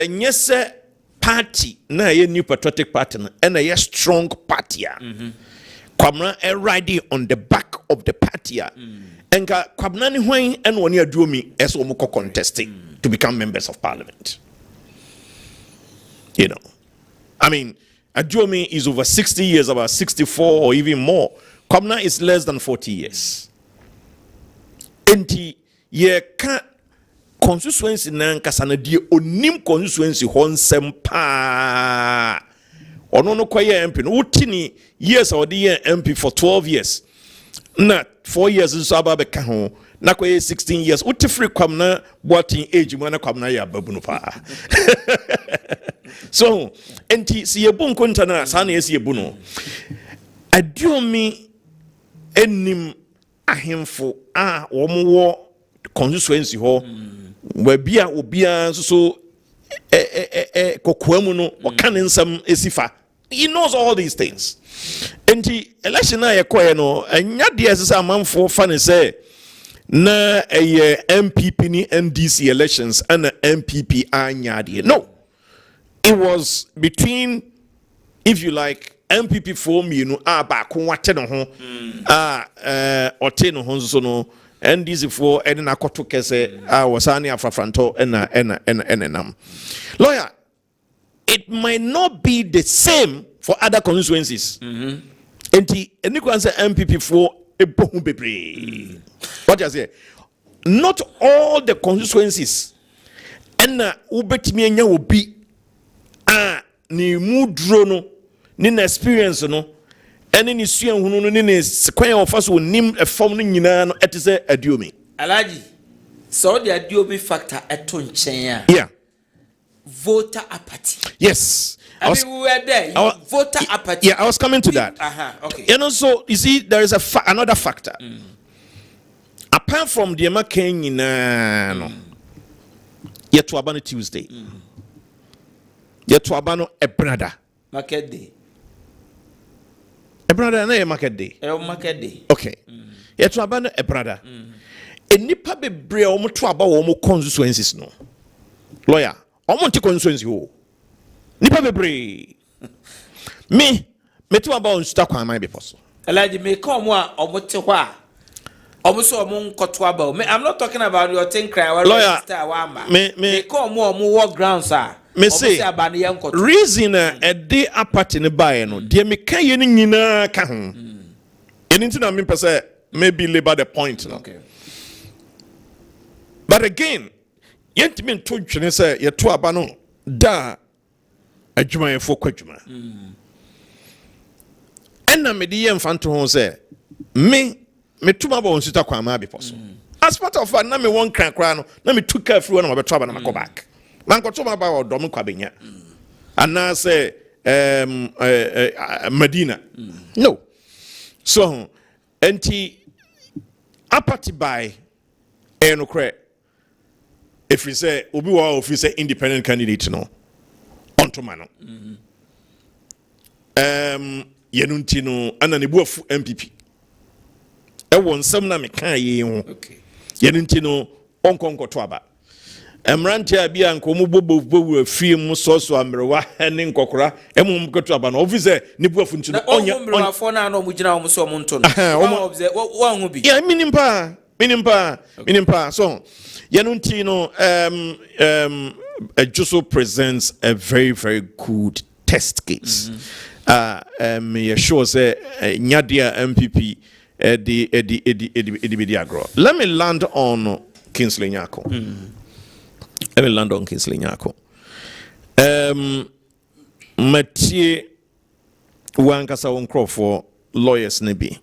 yes party na a new patriotic party and a strong party. Kwabena riding on the back of the party. And Kwabena ni when and when you do me as omoko contesting to become members of parliament. You know, I mean, Adjomi is over 60 years, about 64 or even more. Kwabena is less than 40 years. Enti ye ka constituency na nkasana die onim constituency hon sempa. Ono no kwaye MP no utini years or the MP for 12 years. Na 4 years nso aba beka ho. Na kwaye 16 years. Uti free Kwabena boating age mwana Kwabena ya babu no pa. So, enti si yebu nkonta na sana yesi yebu no. Adiomi enim ahemfo a womo constituency ho we bia obia so kokoamu no waka ne nsam esifa. He knows all these things. Enti election na yekoye no anya de esesa amanfo fa ne say na MPP ni NDC elections and MPP anya de. No. It was between, if you like, MPP form you know ba ko wate no ho ote no ho so no NDC for ene na koto kese wasani afrafranto enam lawyer. It might not be the same for other constituencies. Enti eni ko answer MPP for ebohu bebre. What you say? Not all the constituencies ena ubetimi anya obi ni mudro no ni na experience no ene ni sua hunu no ni ne kwan of us nim efom no nyina no etise Adiomi Alaji so the Adiomi factor eto nchen yeah voter apathy. Yes, I mean, we were there. Voter apathy. Yeah, I was coming to that. Okay. And also, you see, there is another factor. Apart from the American, yet to Abano Tuesday, yet to Abano a brother. Market day. A brother and market day. Market day. Okay. Yet to Abano a brother. And nipa be bre omo to aba omo constituencies no. Lawyer, omo ti constituency ho. Nipa be bre. Me to aba on sta kwan be possible. Elijah me come wa omo ti ho a. Omo so omo nkoto aba. I'm not talking about your thing cry lawyer star wamba. Me come omo work grounds are. Me say reason a day apart in the buy no. Dear me kan ye ni nyina ka ho. Anything na me say maybe labor the point no. Okay. But again, yentimi to twene say ye to aba no da adwuma ye fo kwadwuma. Enna me di ye mfanto ho say me tuma ba on sita kwa ma be poso. As part of na me won kran no na me took care free na me to aba na go back. Man ko to ma ba odom kwa benya. Ana say Medina. No. So enti apart by no cre if we say obi wa if we say independent candidate no onto mano yenunti no ana ne buafu MPP e won sam na me kan ye ho okay yenunti no onkonko to aba emrantia bia nko mu bobo afie mu soso amrewa ne nkokora emu mkoto aba no officer ne buafu nti no onya mrewafo na no mu gina wo so mu nto no wa hu bi yeah minimpa so yenunti no Juso presents a very, very good test case. Me sure say Nyadia MPP let me land on Kingsley Nyako. Mathieu wankasa wonkro for lawyers nebi.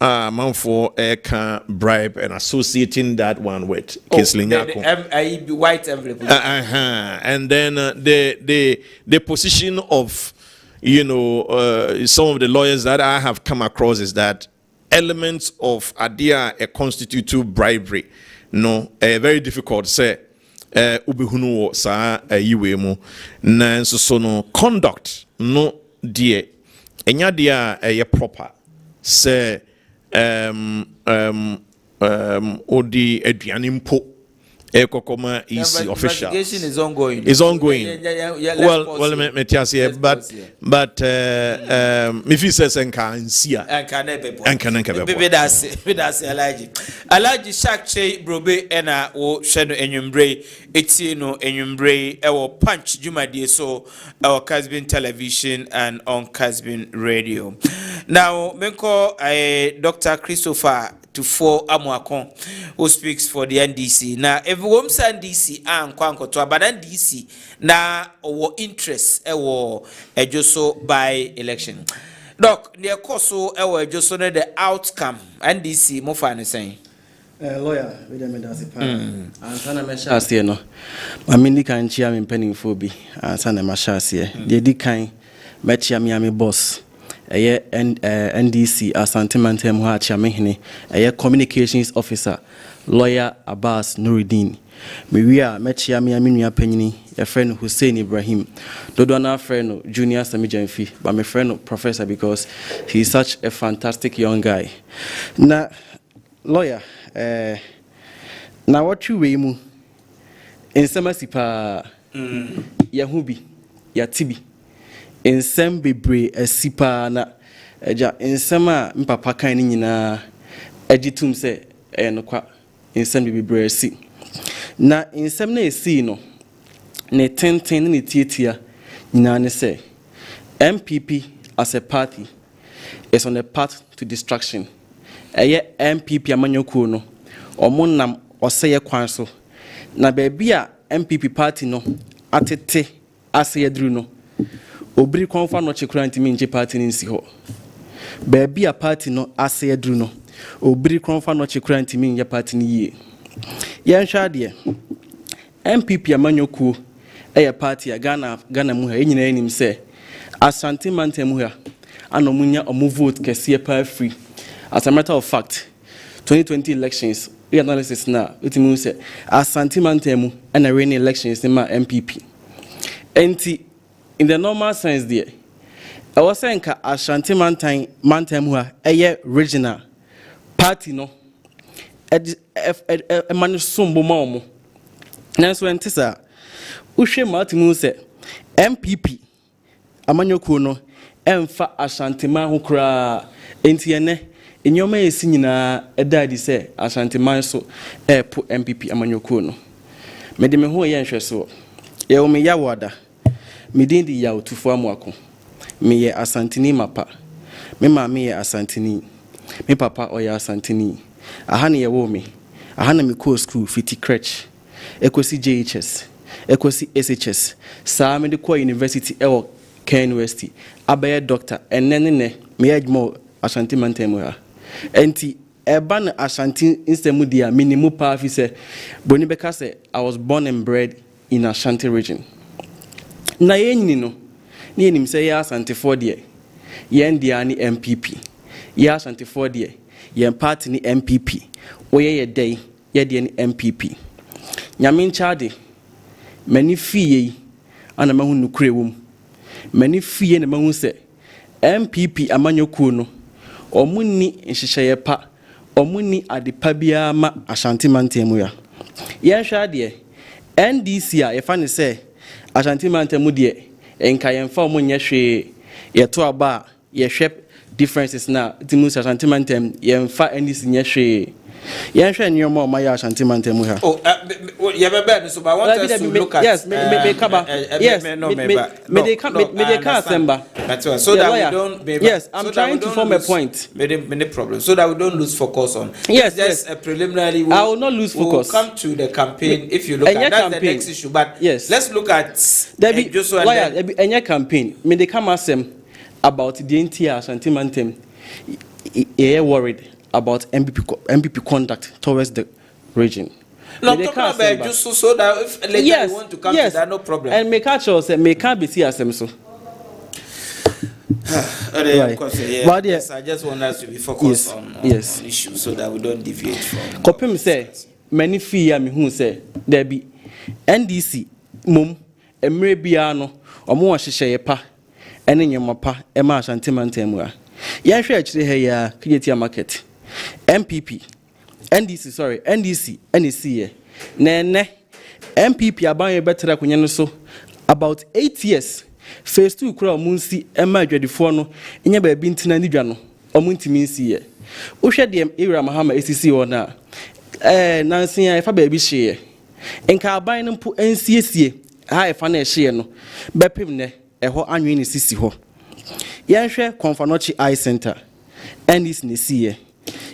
Man for can bribe and associating that one with Kingsley Nyako. The white envelope. And then the position of some of the lawyers that I have come across is that elements of idea constitute bribery. No, very difficult to say. Ubihunu sa yiwe mu na so no conduct no die enya dia proper say odi aduane mpo Ekokoma EC official. Investigation is ongoing. It's ongoing. Well, me tell you, but me feel says enkansia. Enkanenka. Baby, that's Alaji Shark Che Brobe ena o sheno enyumbre etino enyumbre ewo punch Jumadi so our Kessben television and on Kessben radio. Now menko Dr. Christopher Tufo Amuakon, who speaks for the NDC. Now, everyone say NDC and Kwanko, but NDC now our interest just by election. Doc, the course so just the outcome NDC more fine saying. Lawyer, we don't mean that's a part. And Sana Mashas here no. I mean, the kind chair in penning phobia and Sana Mashas here. The kind match Miami boss. NDC Asante Mantem Hua Chamehne, communications officer, lawyer Abbas Nuruddin. Miria Mechia Miaminia Penny, a friend Hussein Ibrahim. Dodona friend Junior Samijanfi, but my friend Professor because he's such a fantastic young guy. Now, lawyer, now what you wemu in Samasipa Yahubi, Yatibi. Nsem bebre asipa na eja nsem a mpapa kan ni nyina agitum se enokwa nsem bebre asi na nsem na esi no ne tenten ne tietia nyina ne se MPP as a party is on the path to destruction. MPP amanyokuo no omonam oseye kwan so na baabi a MPP party no atete aseyedru no obiri konfa no chekura ntimi nje party ni nsi ho baabi a party no ase adru no obiri konfa no chekura ntimi nje party ni yie yen hwade MPP amanyokuo party a Ghana mu ha enyina enim se Asante Mantem mu ha anomunya omu vote kese pa free. As a matter of fact 2020 elections analysis na utimu se Asante Mantem mu na reigning elections ma MPP in the normal sense there, I was saying that Ashanti Mantem who regional party no, a man sumbo momo. Nanso entisa, ushe Martin say MPP amanyokuo no emfa Ashanti man ho kra entiene enyoma esi nyina edadi say Ashanti man so po MPP amanyokuo no. Mede me ho ye nhwe so. Ye o me yawada. Midindi ya utufu amuako. Miye Asantini mapa. Me mami ye Asantini. Me papa oya Asantini. Ahana ye womi. Ahana mi ko school fiti crèche. Ekosi JHS. Ekosi SHS. Saa me de kwa university ewo Ken University. Abaye doctor. Enene me ejmo Ashanti Mantem ha. Enti eban Ashanti instemu dia minimu pa fi se boni beka se I was born and bred in Ashanti region. Na yenyi no ni enim se ya Asante for de yen dia ni MPP ya Asante for de yen party ni MPP oye ye dey ye de ni MPP nyame nchaade mani fie ana mahu nukure wom mani fie na mahu se MPP amanyokuo no omuni nhyehyeye pa omuni adepa bia ma Asante Mantem ya yen hwade NDC a ye fa ne se Ashanti Mantem de enka yemfa omunye hwe yeto aba ye hwe differences na timu Ashanti Mantem yemfa NDC nye hwe yen hwe nyoma o maya Ashanti Mantem ha you be so but I want us to look at yes me cover yes me dey can semba so that we don't yes I'm trying to form a point many problems so that we don't lose focus on yes a preliminary I will not lose focus. We'll come to the campaign if you look at that's campaign. The next issue but yes let's look at just any campaign me dey come asem about the entire Ashanti Mantem worried about MPP conduct towards the region. No, I'm talking about just so that if later you want to come to that, no problem. And make sure say me can't be see as so. Right. But yes, I just want us to be focused on issues so that we don't deviate from. Kopim say many fear me who say there be NDC mum emre bia no omo hyehyeye pa ene nyema pa e ma Ashanti Mantem a. Yan hwe akire he ya Kijetia market. NDC NEC nene MPP aban better kunye so about 8 years phase 2 kura omunsi ema adwadifo no nya ba bi ntina ni dwa no omuntimi nsi ye wo hwe de era mahama ACC wona nansi ya fa ba bi hye nka aban no mpo ensiesie ha efa na hye no bepem ne eho anwe ni sisi ho yenhwe Konfanochi Eye Center and this ne sie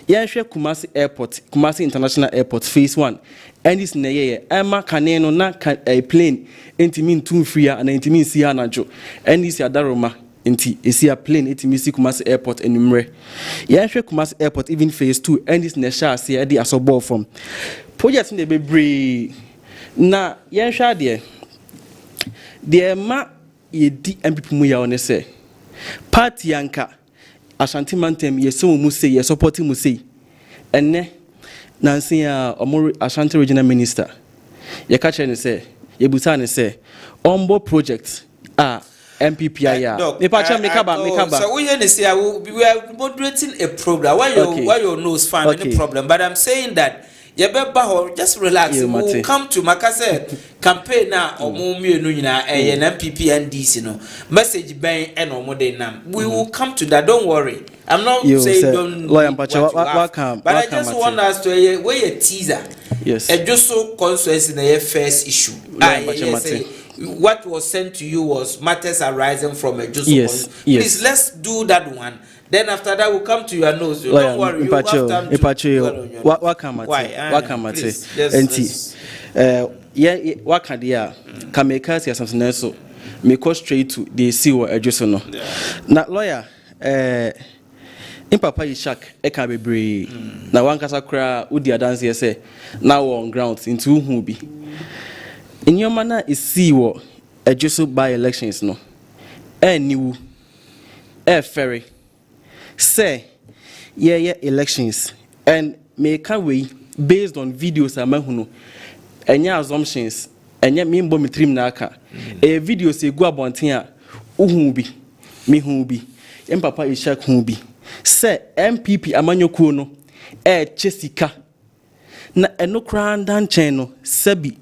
yenhwe Kumasi Airport, Kumasi International Airport phase 1 and this ne ye ema kane no na a plane entimi ntum free and entimi si ha najo and this adaroma enti esi a plane entimi si Kumasi Airport enumre yenhwe Kumasi Airport even phase 2 and this ne sha se e asobol from project ne bebre na yenhwe de ma ye di MPP mu ya one se party yanka Ashanti Mantem ye so mu say ye support mu say enne nansi ya omori Ashanti regional minister ye ka che ne say ye busa ne say ombo project MPP ya me pa cha me kaba so we ne say we are moderating a program why your nose find any problem but I'm saying that just relax. We'll come to Makase campaign now or mienu nyina MPP and DC no message ben and or nam. We will come to that. Don't worry. I'm not saying don't lawyer but I just want us to where a teaser. Yes. And just so consensus in the first issue. What was sent to you was matters arising from a just please let's do that one. Then after that we'll come to your nose. Don't worry. You have time to wakamate enti wakadia kameka sia something else me go straight to the see what adjuso no na lawyer in papa Ishak e ka bebre na wankasa kra udi adanse ye say na on ground into hu bi inyoma na isi wo adjuso by elections no niwu ferry say yeah elections and make away based on videos amahuno enya assumptions enya mimbo mitrim na aka videos egu abonten a uhu bi me hu bi em papa Ishak hu bi say MPP amanyokuo no chesika na enokra ndan chen no sabi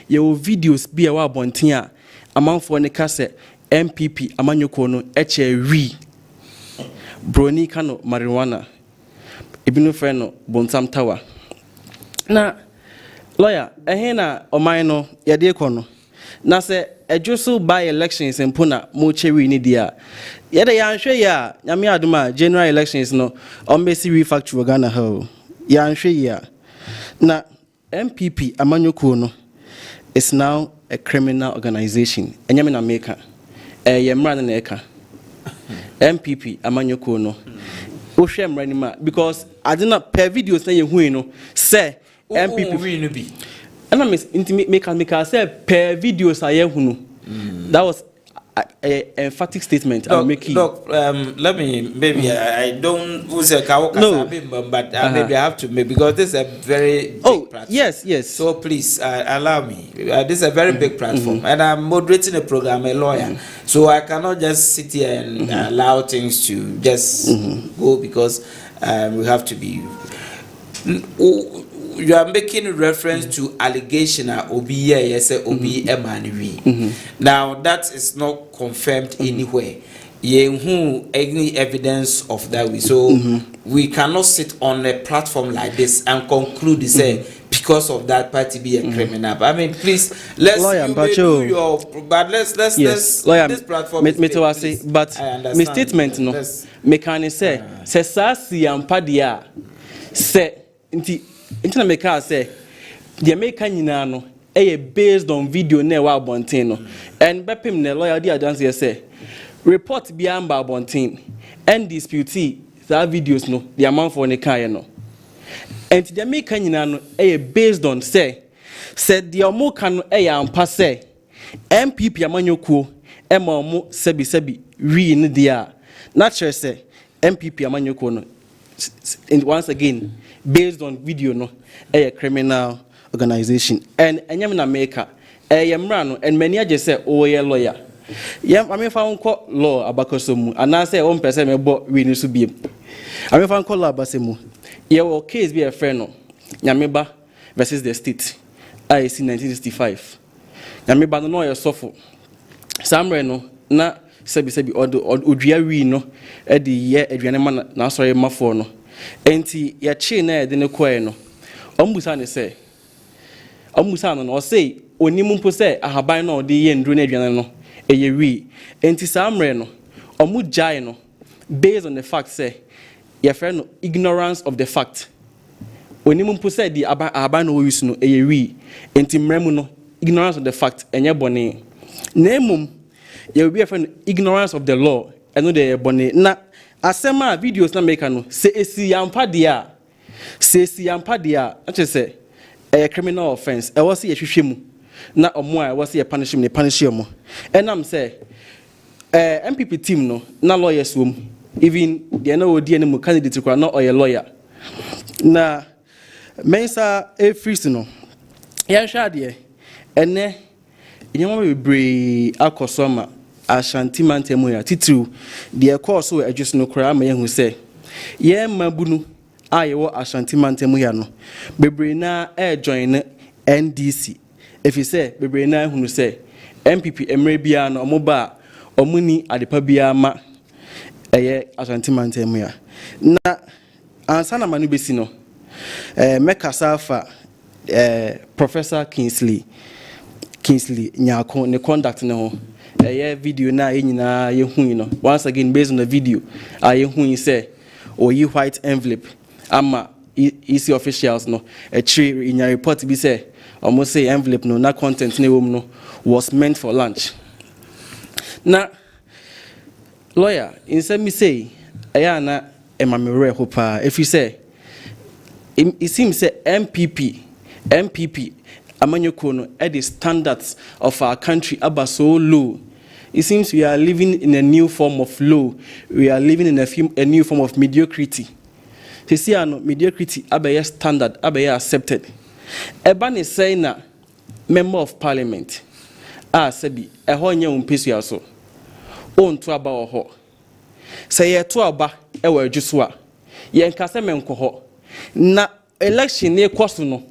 ye videos bi a wa abonten a amanfo ne ka say MPP amanyokuo no wi broni kano marijuana ibinu freno bonsam tower na lawyer ehena oman no yede kono na se adjuso by elections empona mo chewi ni dia yede yanhwe ya nyame aduma general elections no ombesi refactory Ghana ho yanhwe ya na MPP amanyokuo no is now a criminal organization enyame na maker yemra na eka MPP amanyoko no ohwe mrani ma because I did not per videos na ye hu no say MPP we no be and I make say per videos aye hu no that was a emphatic statement I'm making. Look, let me maybe I don't but maybe I have to make because this is a very big platform. Yes. So please allow me. This is a very big platform, and I'm moderating a program, a lawyer, so I cannot just sit here and allow things to just go because we have to be. You are making reference to allegation obi yes obi emaniwi. Now that is not confirmed anywhere. Who any evidence of that way. So we cannot sit on a platform like this and conclude say because of that party be a criminal. I mean, please let's do your but let's lawyer, this platform but my statement no me can say sasi ampa dia say Intina meka say the American nyina no based on video na wa abonten no and bepim ne lawyer di adanse say report bi amba abonten and dispute that videos no the amount for ne kan no and the American nyina no based on say said the omoka no ampa say MPP amanyokuo ema omo sebi wi ne dia na chere say MPP amanyokuo no once again based on video no a criminal organization and enyam na maker yemra no and many just say oh yeah lawyer I mean found court law abakosomu and I say one person me bo we ni so biem I mean found call law abasemu ye wo case be a friend no nyameba versus the state. I see 1965. Na me ba no suffer. Samre no na sebi odua wi no e de ye aduane ma na asore mafo no. Enti ya chi na e de ne koe no. Ombusa ne se. Ombusa no o say onimu mpo se ahaban no de ye nduro na aduane no eye wi. Enti samre no omu jai no based on the fact say your friend no ignorance of the fact. Onimu mpo se di ahaban no use no eye wi. Enti mremu no ignorance of the fact enye bone. Nemum you be friend ignorance of the law eno de bone na asema videos na make no se esi yampa dia na say a criminal offense e was ye hwehwemu na omo a was ye punishment mo enam say MPP team no na lawyers wom even the na odi ene candidate kwa na oye lawyer na mensa e free no ya hwa de ene nyama bebre akosoma Ashanti mantemu ya titru de course we adwese no kra ma yehu se ye mabunu ayewo Ashanti mantemu ya no bebre na join NDC efi se bebre na hunu se MPP emre bia no omoba omuni adepa bia ma eye Ashanti mantemu ya na ansana manu besi no mekasa fa Professor Kingsley nyako ne conduct ne ho video na nyina ye hu no once again based on the video ye hu say oyi white envelope ama EC officials no in your report be say almost say envelope no na content ne wom no was meant for lunch na lawyer in say me say aya na emamere hopa if you say it seems say MPP amanyoko no at the standards of our country are so low. It seems we are living in a new form of law. We are living in a new form of mediocrity. You see, mediocrity abe standard, abe accepted. Ebani say na member of parliament. Sebi eho nye umpesu yaso. O ntu aba oho. Say ye tu aba ewa ejuswa. Ye nkase menkoho. Na election ne kwaso no.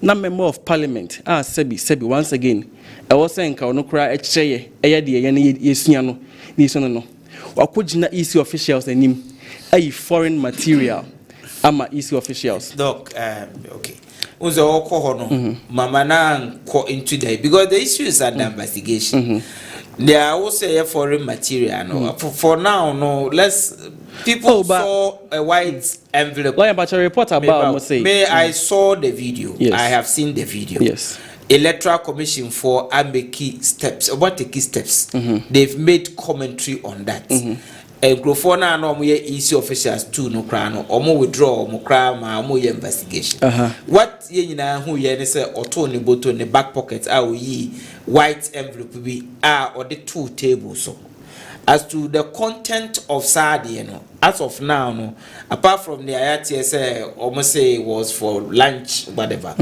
Na member of parliament sebi once again I was saying ka ono kra echeye eye de ye ne yesua no ni so no wakogina EC officials anim ayi foreign material ama EC officials doc okay uzo okho no mama na go into that because the issue is under investigation. There are also a foreign material no for now no let's people saw a white envelope. Why about a report about I saw the video. Yes. I have seen the video. Yes. Electoral Commission for key steps. What the key steps? They've made commentary on that. Grofona no mo EC officials too no cry no omo withdraw omo cry ma omo investigation. What ye nyina hu ye ne say oto ne boto ne back pocket yi white envelope bi or the two tables so. As to the content of Sadi, as of now, no, apart from the IATS, almost say it was for lunch, whatever.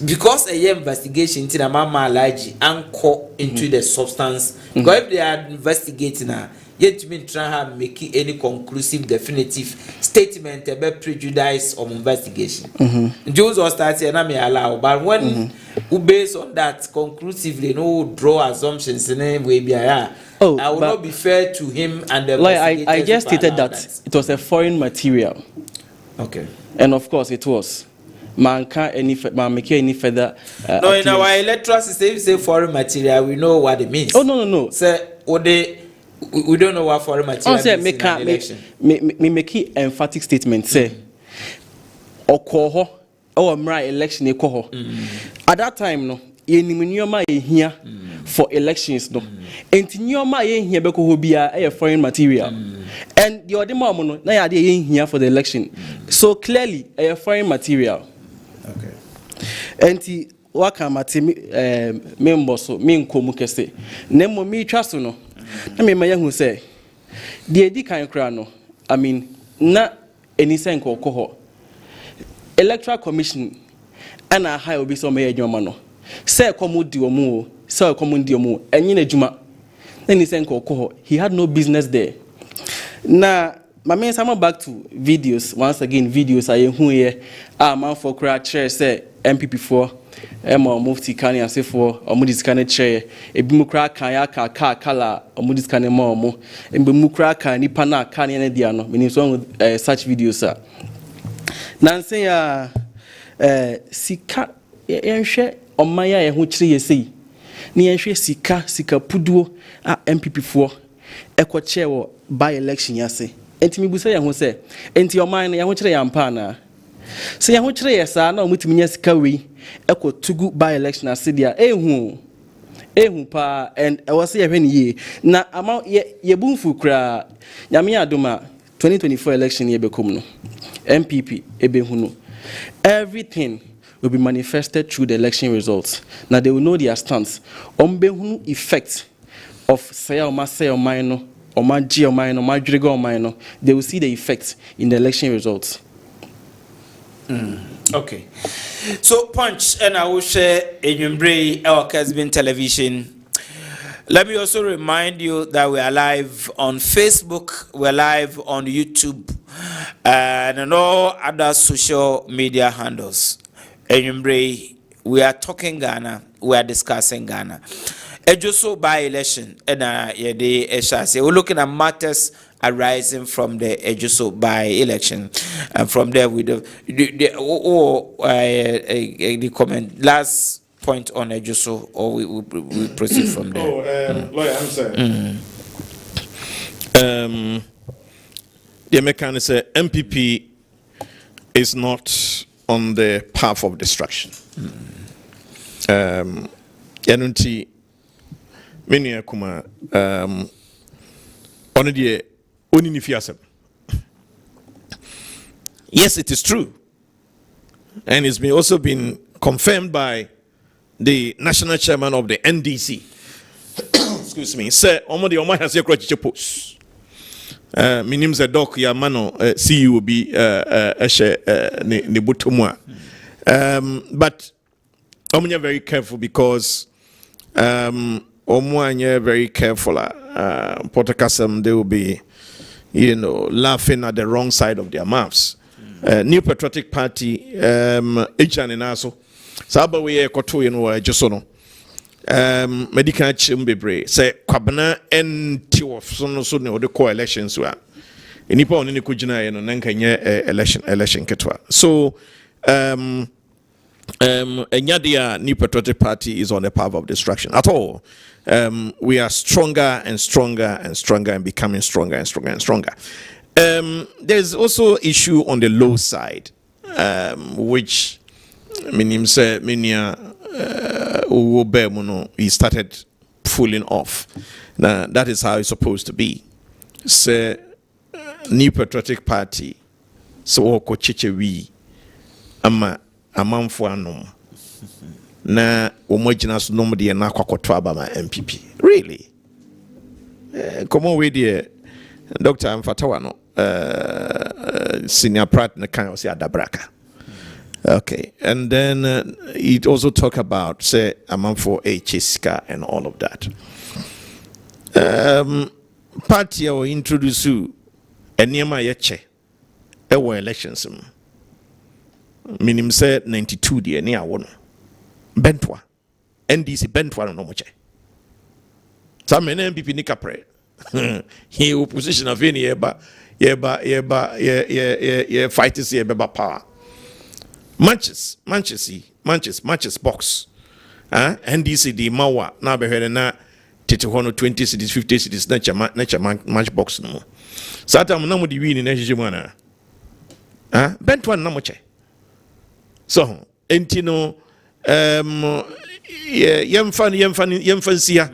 Because a investigation into the mama large anchor into the substance. Because if they are investigating her, yet to mean trying to make any conclusive, definitive statement about prejudice or investigation. Jews are starting and I may allow, but when who based on that conclusively, no draw assumptions in any way be I will not be fair to him and the like I just stated that it was a foreign material. Okay. And of course it was. Man can't make any further. No, in our electoral system, if you say foreign material, we know what it means. Oh no. Say we don't know what foreign material means in an election. Me make emphatic statement say okoho or mra election ekoho. At that time no yenimnyoma ehia for elections no enti nyoma ehia bekoho bia e foreign material and the odemo no na ya de ehia for the election so clearly a foreign material. Okay. Enti waka mate member so me nkomu kese na mo mi twa so no na me ma yahu say de edi kan kra no I mean na eni sen ko ho electoral commission ana high obi so me adwuma no say komudi omu say komudi omu enyi na adwuma na eni sen ko ho he had no business there. Na my back to videos once again videos I hu here man for cra chair say MPP for Emma Mufti Kani and say for Omudis chair, a Bimukra Kayaka Kala, Omudis Kane Momo, and Bimukra Kani Pana Kani and Diano, meaning such videos, sir. Nancy, Sika, Enche, on Maya, which you see. Ni sika puduo a MPP for ekwa chair by election yase enti mi busa ya ho se enti o man ya ho kire ya mpa na se ya ho kire ya sa na o mutimi nya sika we ekwa tugu by election ase dia ehu pa and I was say hwe ye na ama ye bunfu kra nyame adoma 2024 election ye bekom no MPP ebehu no everything will be manifested through the election results. Now they will know their stance. Ombehunu effect of say or minor or maji or minor, majrigo or minor. They will see the effect in the election results. Okay. So Punch and I will share in our Kessben television. Let me also remind you that we are live on Facebook, we're live on YouTube, and on all other social media handles. We are talking Ghana, we are discussing Ghana. Ejoso by-election, we're looking at matters arising from the Ejoso by-election. And from there, the comment, last point on Ejoso, or we proceed from there. Lawyer, I'm saying. The American say MPP is not on the path of destruction. Yanunti many akuma on the oninifiasem. Yes, it is true, and it's been also been confirmed by the national chairman of the NDC. Excuse me, sir. Omodi Omar has a crutch post. My name is Doc Yamano. CEO will be Nebutumwa. But I'm very careful because I'm very careful. Portakasam, they will be, laughing at the wrong side of their mouths. New Patriotic Party, Echan and Aso. Saba we koto Josono. Medical chimbebre say kwabena enti of so no the co-elections were enipa oni ne kujina ye no nanka nye election ketwa so Enyadia New Patriotic Party is on the path of destruction at all. We are stronger and stronger and stronger and becoming stronger and stronger and stronger. There's also issue on the low side, which meaning say he started pulling off. Now that is how it's supposed to be. Say New Patriotic Party so ko chichewi ama amanfo anom na omogina so nom de na kwakoto aba ma MPP really come on with the Dr. Amfatawa no senior prat na kan o se adabraka. Okay, and then it also talk about say amanfo Chiska and all of that. Party will introduce you enema yeche ewo elections minim say 92 de ne awo bentwa NDC bentwa no moche some MPP ni kapre he opposition of any yeba fight is yeba power matches box NDC di mawa na be hwere na tete hono 20 cities 50 cities na match box no sata mo na mo di win na hyehyem ana bentwa na moche so entino yemfansia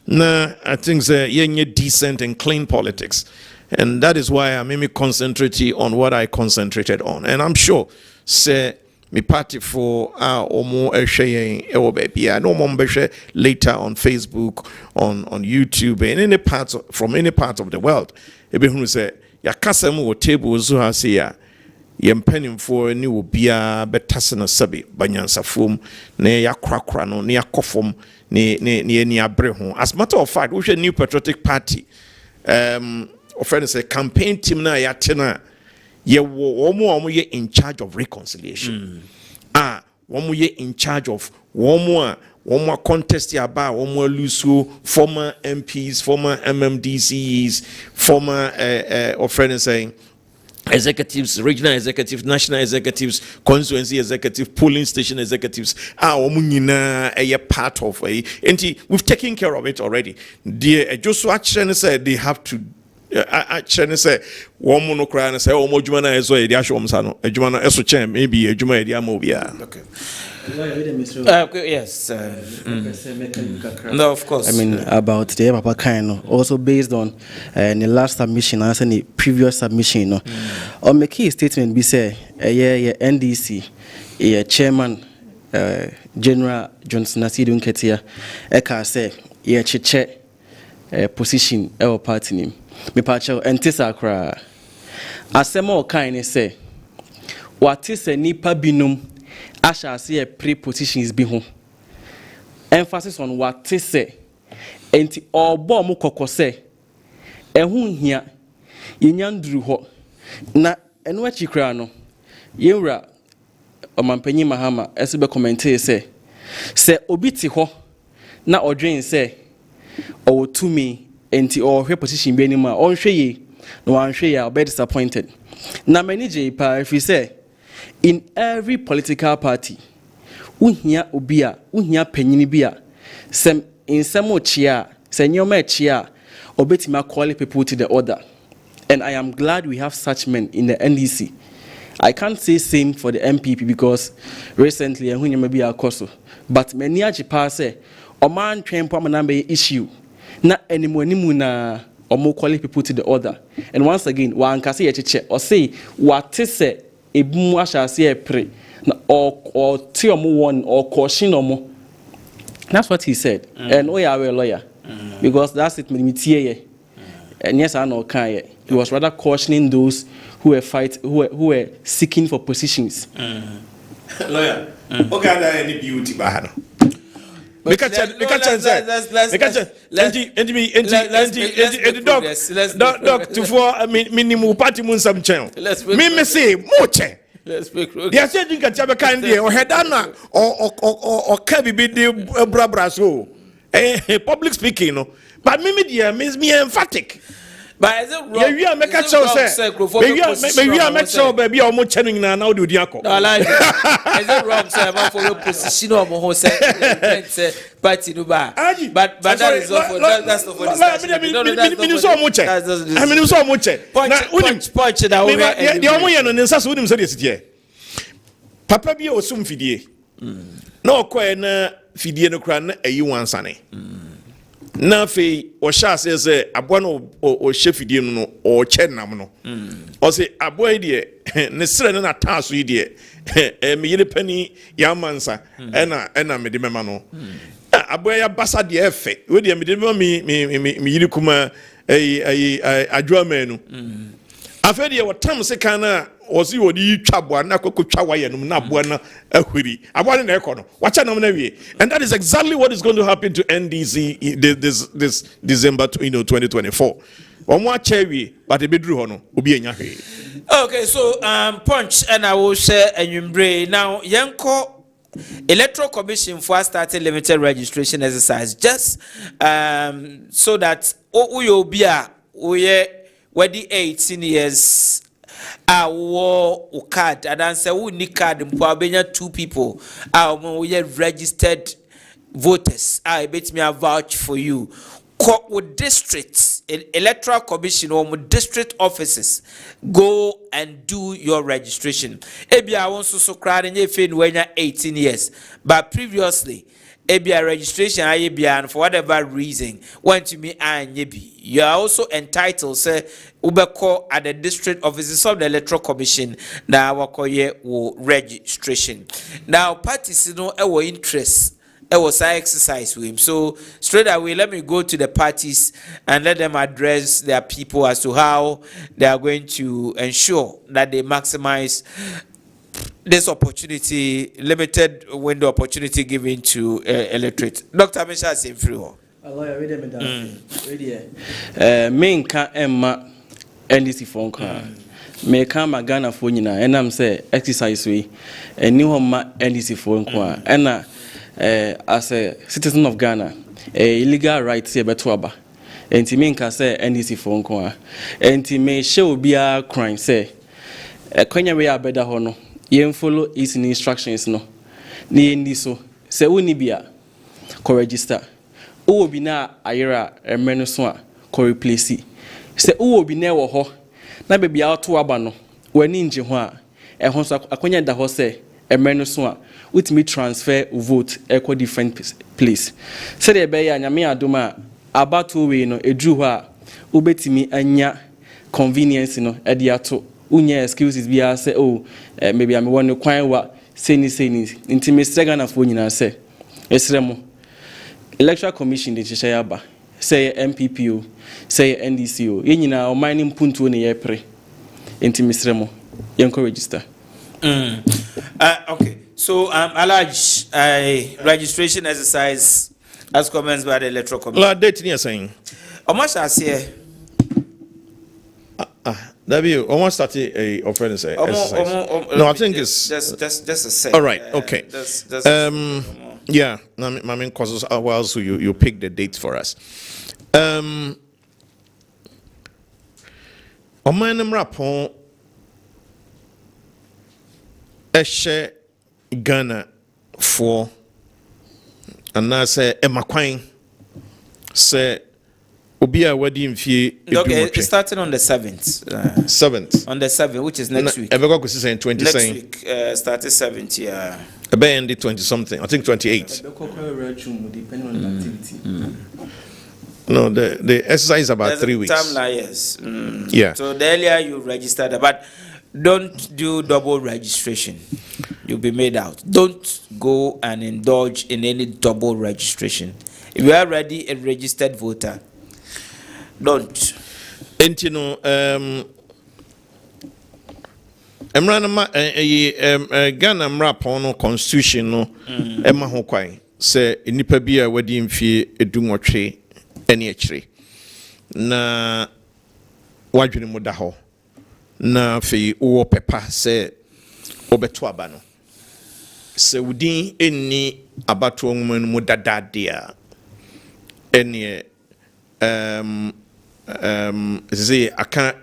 na I think yenye decent and clean politics, and that is why I made me concentrate on what I concentrated on, and I'm sure say me party for omo ehwe ewo baby no more later on Facebook, on YouTube, and any parts from any part of the world. Ebe hunu say ya kasam wo table so ha say ya yempenim for ni obia betasena sabi banyansa fom na ya krakra no na ya kofom ni abre ho. As matter of fact, we should New Patriotic Party friend say campaign team na ya tena ye omo ye in charge of reconciliation. wɔn yɛ in charge of wɔn a contest aba wɔn lose former MPs, former MMDCs, former friend saying executives, regional executives, national executives, constituency executives, polling station executives are a part of it. And we've taken care of it already. The Joshua Chen said they have to Chen say one monocry and say, oh, Mojumana is the Ashwam Sano, a Jumana Esochen, maybe a Juma Diamovia. Okay. Yes. No, of course. I mean, about the Papa Kaino, also based on the last submission and the previous submission. On the key statement, we say, NDC, chairman, General Johnson Asidun Ketia, Eka say, chiche position, our party name. Me pacho, and Tisakra. Asemo kind say, what is a nipa binum? I shall see a pre-positions be home. Emphasis on what they say. And all bomb coco say. And whom here, in drew ho. Na, and what you crano. Yura, or Mampany Mahama, as a commentator say. Say, obiti ho. Na or drain say. Or to me, and or her position being my own share. No one share, I'll be disappointed. Na many pa if you say. In every political party, unhia obia, unhia penyini bia, sem in some chia, senyoma chia, obetima call people to the order. And I am glad we have such men in the NDC. I can't say same for the MPP because recently and when may be a coso. But many ajipa say, o man train po number issue, not anymore nimuna or more quality people to the order. And once again, one can say or say what is say. Ebu shall see a pray or Tiomo one or Koshinomo. That's what he said. And we are a lawyer because that's it. And yes, I know Kanye. He was rather cautioning those who were seeking for positions. Lawyer, okay, any beauty bahano. Doc to for minimum party mun some channel. Me say moche. They are saying that you can do or headana or can be the brabra so public speaking, no. But me media means me emphatic. But is it wrong? We are make sure maybe I make sure baby or more channing now do diako. No, like is it wrong sir about for your position or more say party do ba. But that is all for that's not for discussion. I mean so much. Punch that the omo no nsa so unim so dey sit papa bi o sum fidie. Na okoe na fidie no kra na ayi wansane. Na fe o sha say aboa no o shefidie no o chenam no o say aboa de ne sere no na taso yi de me yire pani ya mansa ena me de mema no aboa ya basa de efe we de me de me yire kuma adwa manu afa de o tam se kan na o si odi twa boa na kokotwa waye no na aboa na ahuri aboa na ekono wacha nam na wie. And that is exactly what is going to happen to NDC this December 2024. Omo acha wie but e bedru ho no obi enya hwe. Okay, so punch and I will share enumbre now yanko Electoral Commission for started limited registration exercise just so that uyobia uye wedi 18 years our card and answer we need card mpo 2 people we registered voters I bet me a vouch for you with districts electoral commission or district offices go and do your registration ebia won so crowd and if when you're 18 years but previously ebia registration ayebia for whatever reason want to me anyebi you are also entitled say ubeko at the district offices of the electoral commission na wakoye wo registration now parties no e interest it was an exercise with him. So straight away, let me go to the parties and let them address their people as to how they are going to ensure that they maximize this opportunity, limited window opportunity given to electorate. Dr. Misha Simfrio. Main ka Emma NDC phone call. me kama Ghana for nyina enam say exercise we eni ho ma NDC for nko a ena as a citizen of Ghana illegal rights here beto aba enti me nka say NDC for nko a enti me hye obia crime say kwanya we abeda ho no yen follow its instructions no na yendi so say woni bia ko register o bi na ayera emre no so a ko replace say o bi na wo ho na bebi auto aba no wani nje ho a ho so akonya da ho say emre no so a utimi transfer vote equal different place say dey be ya nyame adoma abato we no edru ho a obetimi anya convenience no e dey ato unya excuses bia say oh maybe am won kwan wa say ni nti me strega for nyina say esremo electoral commission de chesha yaba say MPPO say NDCO ye nyina o mining puntu ne ye pre enti misremo yenko register. Okay, so Alaj registration exercise as comments by the electoral commission. La date ni saying Almost as here David, almost started a offering say exercise. No, I think it's just a sec. all right. Okay. Just yeah. I mean, causes well, so you pick the date for us. Omanam rapon eshe Ghana for and I say emakwan say Obia wedding fee. Okay, starting on the 7th. 7th. On the 7th, which is next week. Ebeko ko say 20 next saying. Week, started 7th, yeah. Ebe end 20 something. I think 28. Depending on the activity. No, the exercise is about 3 weeks. Time yes. Yeah. So the earlier you register, but don't do double registration. You'll be made out. Don't go and indulge in any double registration. If you are already a registered voter, don't. And you know, Ghana mrapono constitution no ema ho kwan se nipa bi a wadi mfie edunwotwe ene akire na wadwene mu da ho na fe wo pepa se obeto aba no se wudin enni abato nwumanu mu dadade a ene ze aka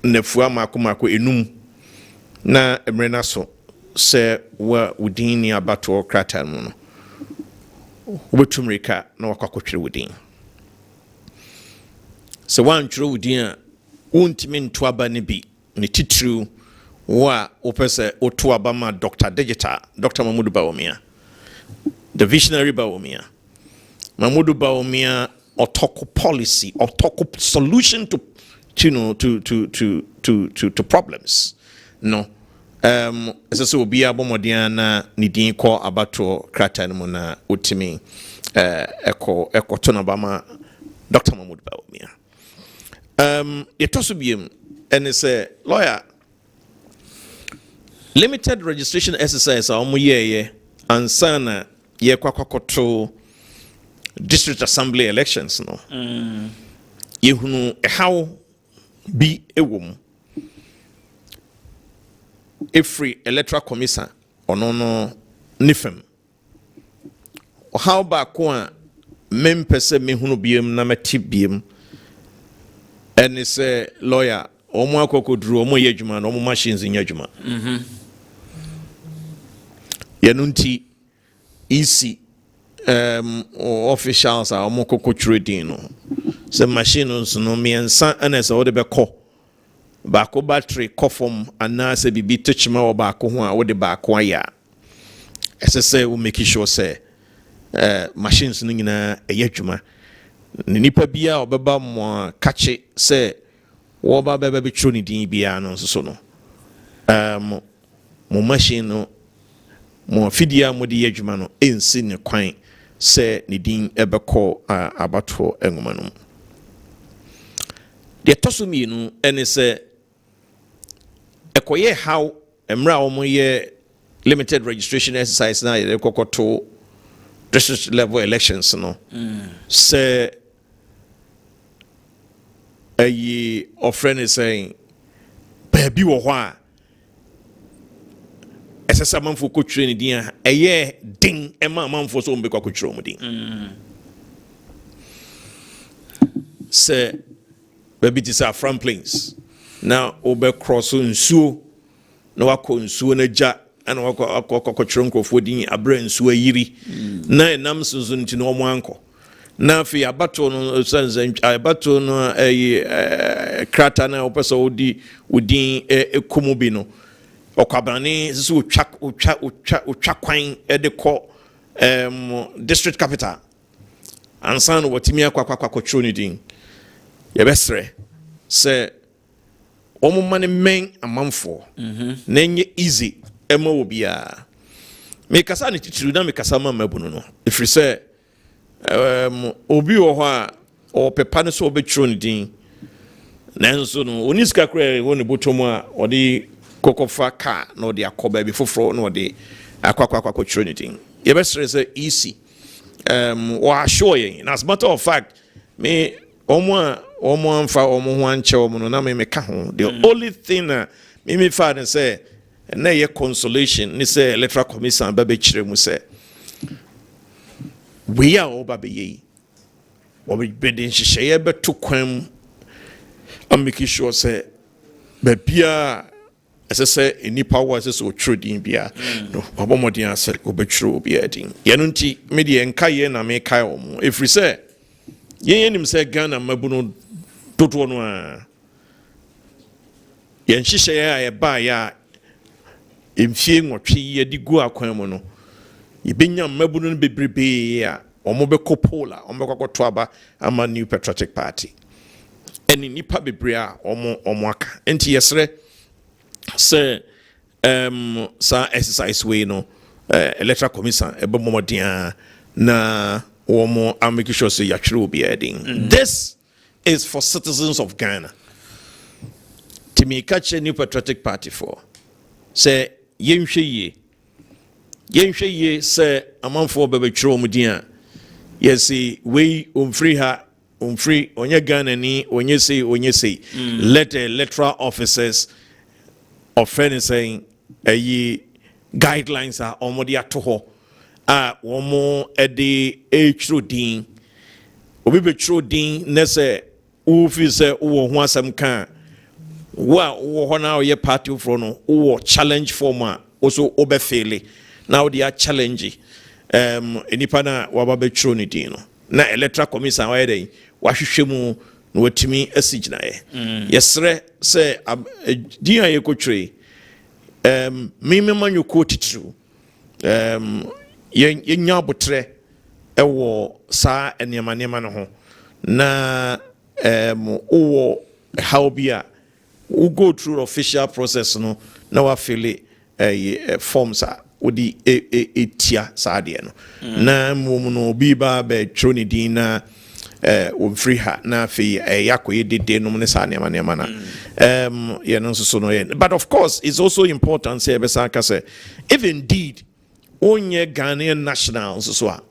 nafua mako enum na emrena so se wa wudin ni abato krata mu no obetumrika na wakakotwere wudin se wantwere wudin a wontimi nto aba ne bi ne titru wa opese oto aba ma Dr. Digital Dr. Mamudu Bawumia the visionary Bawumia Mamudu Bawumia otoko policy otoko solution to you know to problems no so obi abomodian na nidin ko abato krata no na otimi eko to na ba ma Dr. Mamudu Bawumia yetoso biem and say lawyer limited registration exercise omo ye ansana ye kwakwakoto district assembly elections no yehunu how bi ewom every electoral commission ono no nifem how ba ko a mempese mehunu biem na meti biem and say lawyer omo akokodru omo ye adwuma na omo machines nya adwuma yanunti easy officials are omo kokotru din no se machines no miensa anese wo de be ko ba ko battery kofom anase bibi touchma wo ba ko ho a wo de ba ko aya ese we make sure say machines no nyina eyadwuma nipa bia obeba mo kache say wo ba beba be tro ni din bia no so no mo machine no mo fidia mo de yadwuma no ensi ne kwan say ni din ebeko abato enwoma no de tosumi no ene say ekoye how emra wo mo ye limited registration exercise na ye kokoto district level elections no say ayi offering is saying baabi wɔ hɔ a ɛsɛ sɛ amanfoɔ kɔtwerɛ ne din a ɛyɛ den ɛma amanfoɔ sɛ wɔmbɛkɔ akɔtwerɛ mu din sɛ baabi te sɛ Afram Plains na wobɛkorɔ so nsuo na wakɔ nsuo no agya ɛna wakɔtwerɛ nkurɔfoɔ din aberɛ nsuo ayiri na ɛnam sonso nti na ɔmo ankɔ na afei abato no abato no krata na wopɛ sɛ wodi ɛkɔmu bi no ɔkwabrane sɛ wotwa kwan de kɔ district capital ansa no wɔtumi akɔtwerɛ ne din yɛbɛserɛ sɛ ɔmo ma ne mɛn amanfoɔ na ɛnyɛ easy ɛma wɔ biara mekasa ne titiri na mekasa ma mabunu no ɛfiri sɛ obi wɔ hɔ a ɔpepa no sɛ ɔbɛtwerɛ ne din nanso no ɔni sika koraa wɔ ne bɔtɔ mu a ɔde kɔkɔfa kaa na ɔde akɔ baabi foforɔ na ɔde akɔtwerɛ ne din yɛbɛserɛ sɛ easy wɔahyɛ yɛn na as a matter of fact me ɔmo amfa ɔmo ho ankyɛ ɔmo no na me meka ho the only thing na me fa ne sɛ na yɛ consolation ne sɛ electoral commission bɛbɛkyerɛ mu sɛ wei a ɔba bɛyɛ yi wɔbɛde nhyehyɛeɛ bɛto kwan mu ameki sure sɛ baabia ɛsɛ sɛ nnipa wɔ ɛsɛ sɛ ɔtwerɛ din bia no ɔbɔ mmɔden asɛ ɔbɛtwerɛ obiara din yɛno nti medeɛ nka yɛ na mekae wɔ mo ɛfiri sɛ yɛnim sɛ Ghana mabu no dodoɔ no a yɛnhyehyɛeɛ a yɛbaeɛ a mfie nwɔtwe yɛde gu akwan mu no yɛbɛnya mabu no bebrebee a ɔmo bɛkɔ poll a ɔmo bɛkɔkɔto aba ama New Patriotic Party ɛne nipa bebree a ɔmo aka nti yɛsrɛ sɛ saa exercise wei no electoral commission ɛbɛ mmɔden na wɔn are making sure say yɛatwerɛ obiara din. This is for citizens of Ghana. Timi kakyɛ New Patriotic Party for sɛ yɛnhwɛ yie sɛ amanfoɔ bɛbɛtwerɛ wɔn din a yɛsi wei omfiri ha omfiri onye Ghana ni onye sei let the electoral officers ɔfrɛ ne sɛn ɛyi guidelines a wɔn de ato hɔ a wɔn de ɛtwerɛ din obi bɛtwerɛ din na sɛ wofi sɛ wowɔ ho asɛm ka wo a wowɔ hɔ na ɔyɛ party foforɔ no wowɔ challenge form a also wobɛfeele na wode a challenge nipa na waba bɛtwerɛ ne din no na electoral commission wayɛ dɛn wahwehwɛ mu na watumi asi gyinaeɛ yɛsrɛ sɛ din a yɛkɔtwerɛ memema nwɔkuo titiriw yɛnya abotrɛ ɛwɔ saa nneɛma no ho na wowɔ how bi a we go through official process no na wafele forms a wodi etia saa deɛ no na mmom no obi ba bɛtwerɛ ne din na wɔmfiri ha na afei yɛakɔyɛ dede nom ne saa nneɛma na yɛno nso so no yɛ but of course it's also important sɛ yɛbɛsa ka sɛ if indeed wonyɛ Ghanaian national nso so a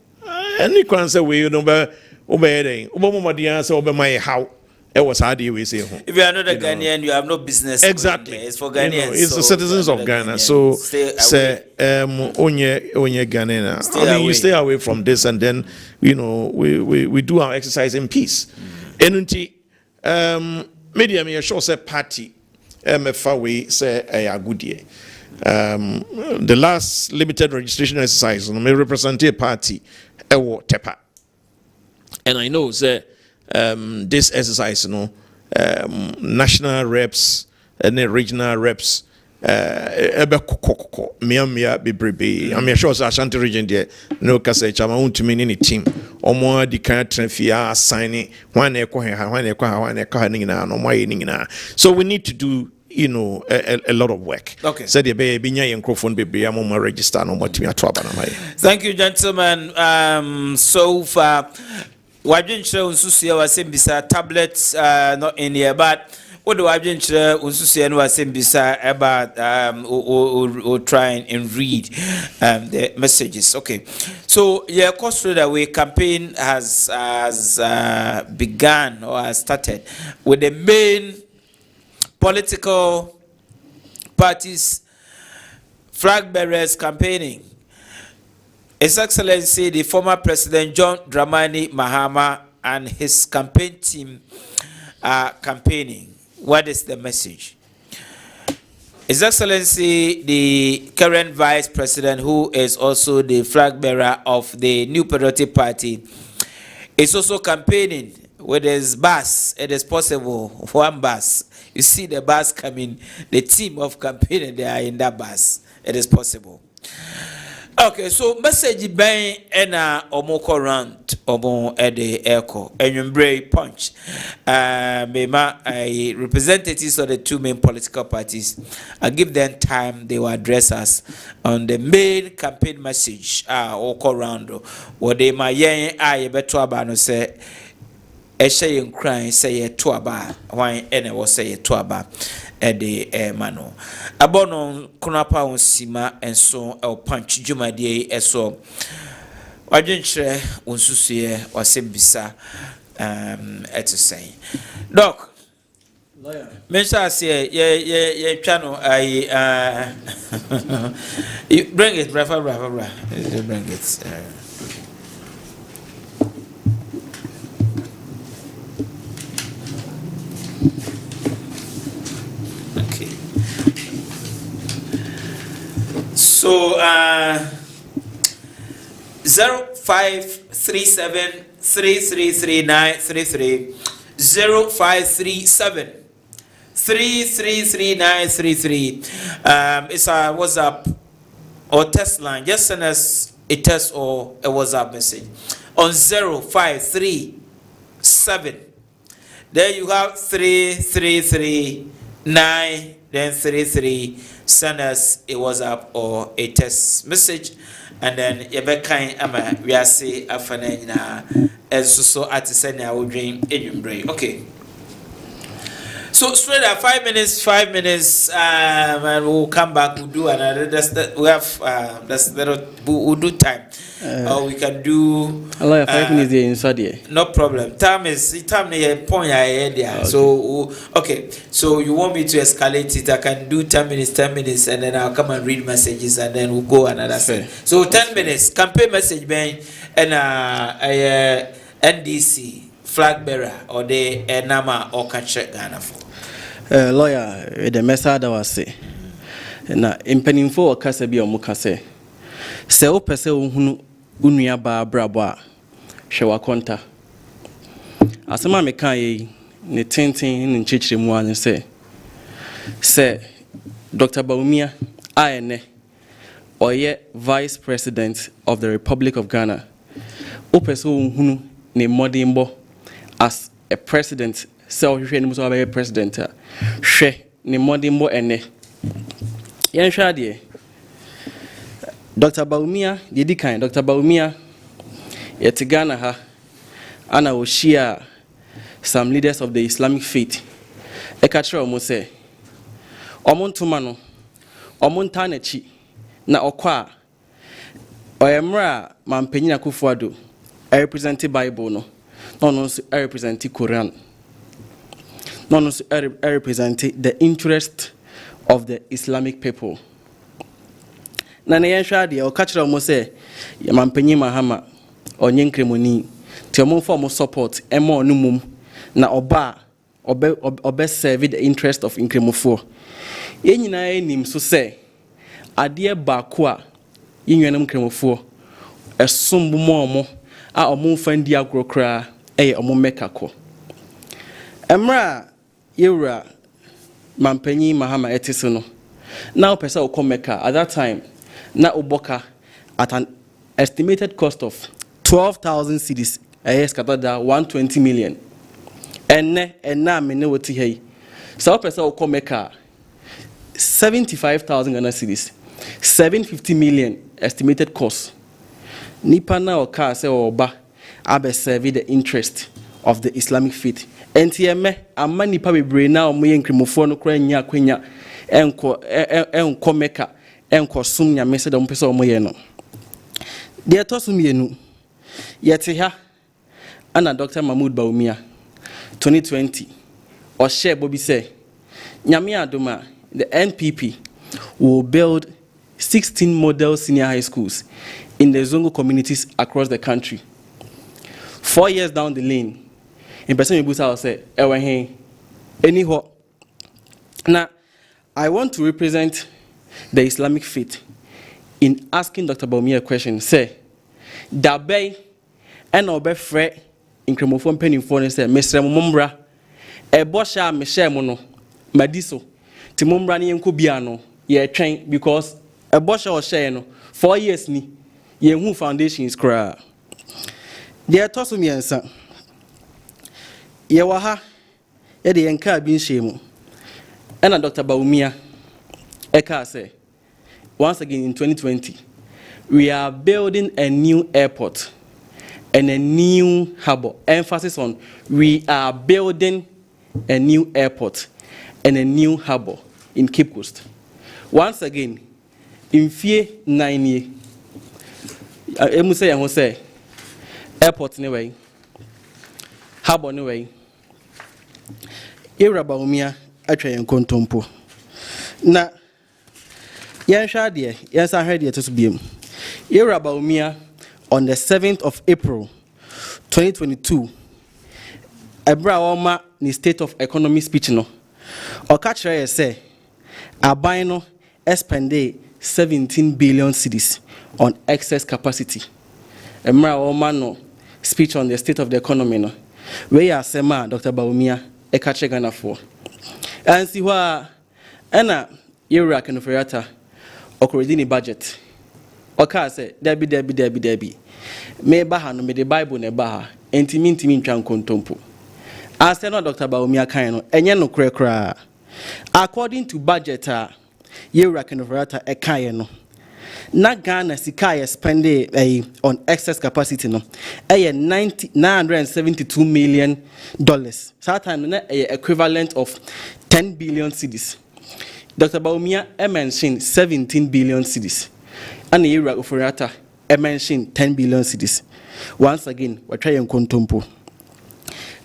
ɛne kwan sɛ wei no wobɛyɛ dɛn wobɛmmɔmmɔden a sɛ wobɛma yɛ haw ɛwɔ saa deɛ wei say ho. If you are not a Ghanaian, you have no business. Exactly. It's for Ghanaians. It's the citizens of Ghana. So say onye Ghanaian. I mean, you stay away from this, and then we do our exercise in peace. Enunti media me sure say party far way say a good year. The last limited registration exercise may represent a party Tepa, and I know say. This exercise, national reps and regional reps, Miamia Bibribe. I'm sure Ashanti region there, no Cassette, I'm own to mean any team, or more the kind of Trenfia signing one echo, no more. So we need to do. A lot of work. Okay. Said the baby microphone baby I'm on register no more to me at Thank you, gentlemen. So far. Wajinchire unsusia wasembisa tablets not in here, but what do wajinchire unsusia no wasembisa about or try and read the messages. Okay, so yeah, course straight away campaign has begun or has started with the main political parties flag bearers campaigning. His Excellency the former President John Dramani Mahama and his campaign team are campaigning. What is the message? His Excellency the current Vice President, who is also the flag bearer of the New Patriotic Party, is also campaigning with his bus. It is possible, one bus. You see the bus coming, the team of campaigning, they are in that bus. It is possible. Okay, so message ben ena omoko rant omo ede echo enyumbre punch. Mema representatives of the two main political parties. I give them time, they will address us on the main campaign message. Oko round what they ma yen beto aba no say eshe yen crying say ye to aba wan ene wo say ye to aba ede mano abono kunapa onsima enso el punch jumadie eso wadwenkyerɛ wonsusuye wasembisa eto say doc lawyer mensa say ye twa no you bring it bra bring it So 0537 333933 0537 333933 it's a WhatsApp or text line. Just send us a text or a WhatsApp message on 0537. There you have 3339 then 33. Send us a WhatsApp or a text message, and then Yebeka ama we are say afanena and so at send our dream in brain. Okay. So straight at 5 minutes, and we'll come back. We'll do another. We have we'll do time, or we can do. 5 minutes inside. No problem. Time near point idea. So okay. So you want me to escalate it? I can do 10 minutes, and then I'll come and read messages, and then we'll go another thing. So 10 minutes campaign message, man, and NDC flag bearer or the Nama or Kachek Ghana for. Lawyer, the message that was say. Na impenimfo okase bi omukase. Se o pese ohunu unua ba brabo a hwe wakonta. Asema me kan yi ne tintin ne nchichire mu an se Dr. Baumia ayene oye Vice President of the Republic of Ghana. O pese ohunu ne modimbo as a president. So hwe ni muso be president hwe ni modimbo ene yen hwa de Dr. Baumia dedi kan Dr. Baumia yet Ghana ha ana o share some leaders of the Islamic faith e ka kire omo se omontuma no omonta na chi na okwa oyemra mampanyina Kufuado I represent Bible no no I represent Quran. None represent the interest of the Islamic people. Na na yɛhwɛ ade o ka kyerɛ mo sɛ yɛmampanyi Mahama onye nkremoni te mo form support ema onu mum na oba serve the interest of nkremofo. Yenyina enim so sɛ ade ba ko a yenwanam nkremofo esombo mo a omo fandi agrokra omo meka ko. Emra Yura Mampenyi Mahama Etisono. Now Pesa Okomeka at that time, na Oboka at an estimated cost of 12,000 cedis, Katada 120 million. And na Menewati Hay. So Pesa Okomeka 75,000 Ghana cedis, 750 million estimated cost. Nipana Oka se Oba Abe serve the interest of the Islamic faith. Entieme amani pa bebre na omoye nkremofo no kra nya kwanya enko meka enko sum nya mese da mpese omoye no de etosum yenu yete ha ana Dr. Mahmoud Baumia 2020 o share bobi say nyame adoma the NPP will build 16 model senior high schools in the Zongo communities across the country. 4 years down the lane, in person Busa will say, anyhow. Now, I want to represent the Islamic faith in asking Dr. Bawumia a question. Say, Dabei and Obe Fre in Cremophone Penny Phone say, Mr. Mumbra, a bosha Michelle Mono, Madiso, Timumbra ni Kubiano, ye train because a bosha or shano 4 years ni ye who foundation is cry. Dear Tossum Yansa, ye waha, Eddie and Car being shame. And Dr. Bawumia, Eka say, once again in 2020, we are building a new airport and a new harbor. Emphasis on we are building a new airport and a new harbor in Cape Coast. Once again, in fear 9 years, I say, airport anyway, harbor anyway. Era Bawumia. I try and contempo. Na yan shade yes I heard it to be Era Bawumia on the 7th of April 2022 Ebra Oma ni state of economy speech no o ka kire say aban no spend 17 billion cedis on excess capacity. Ebra Oma no speech on the state of the economy no we are sema Dr. Bawumia e ka kire Ghana for. And see why, Anna, you're can of Rata, or Coredini budget. Okay, say, Debbie. Me Baha no me the Bible ne Baha, and Timin Chan Contompo. I said, no, Dr. Bawumia Kaino, and Yano Cra. According to budget, you're can of Rata a Kayano. Na Ghana Sikaya spend on excess capacity no. $972 million. Certainly equivalent of 10 billion cedis. Dr. Bawumia mentioned 17 billion cedis. And the year of Rata mentioned 10 billion cedis. Once again, we're trying contempo.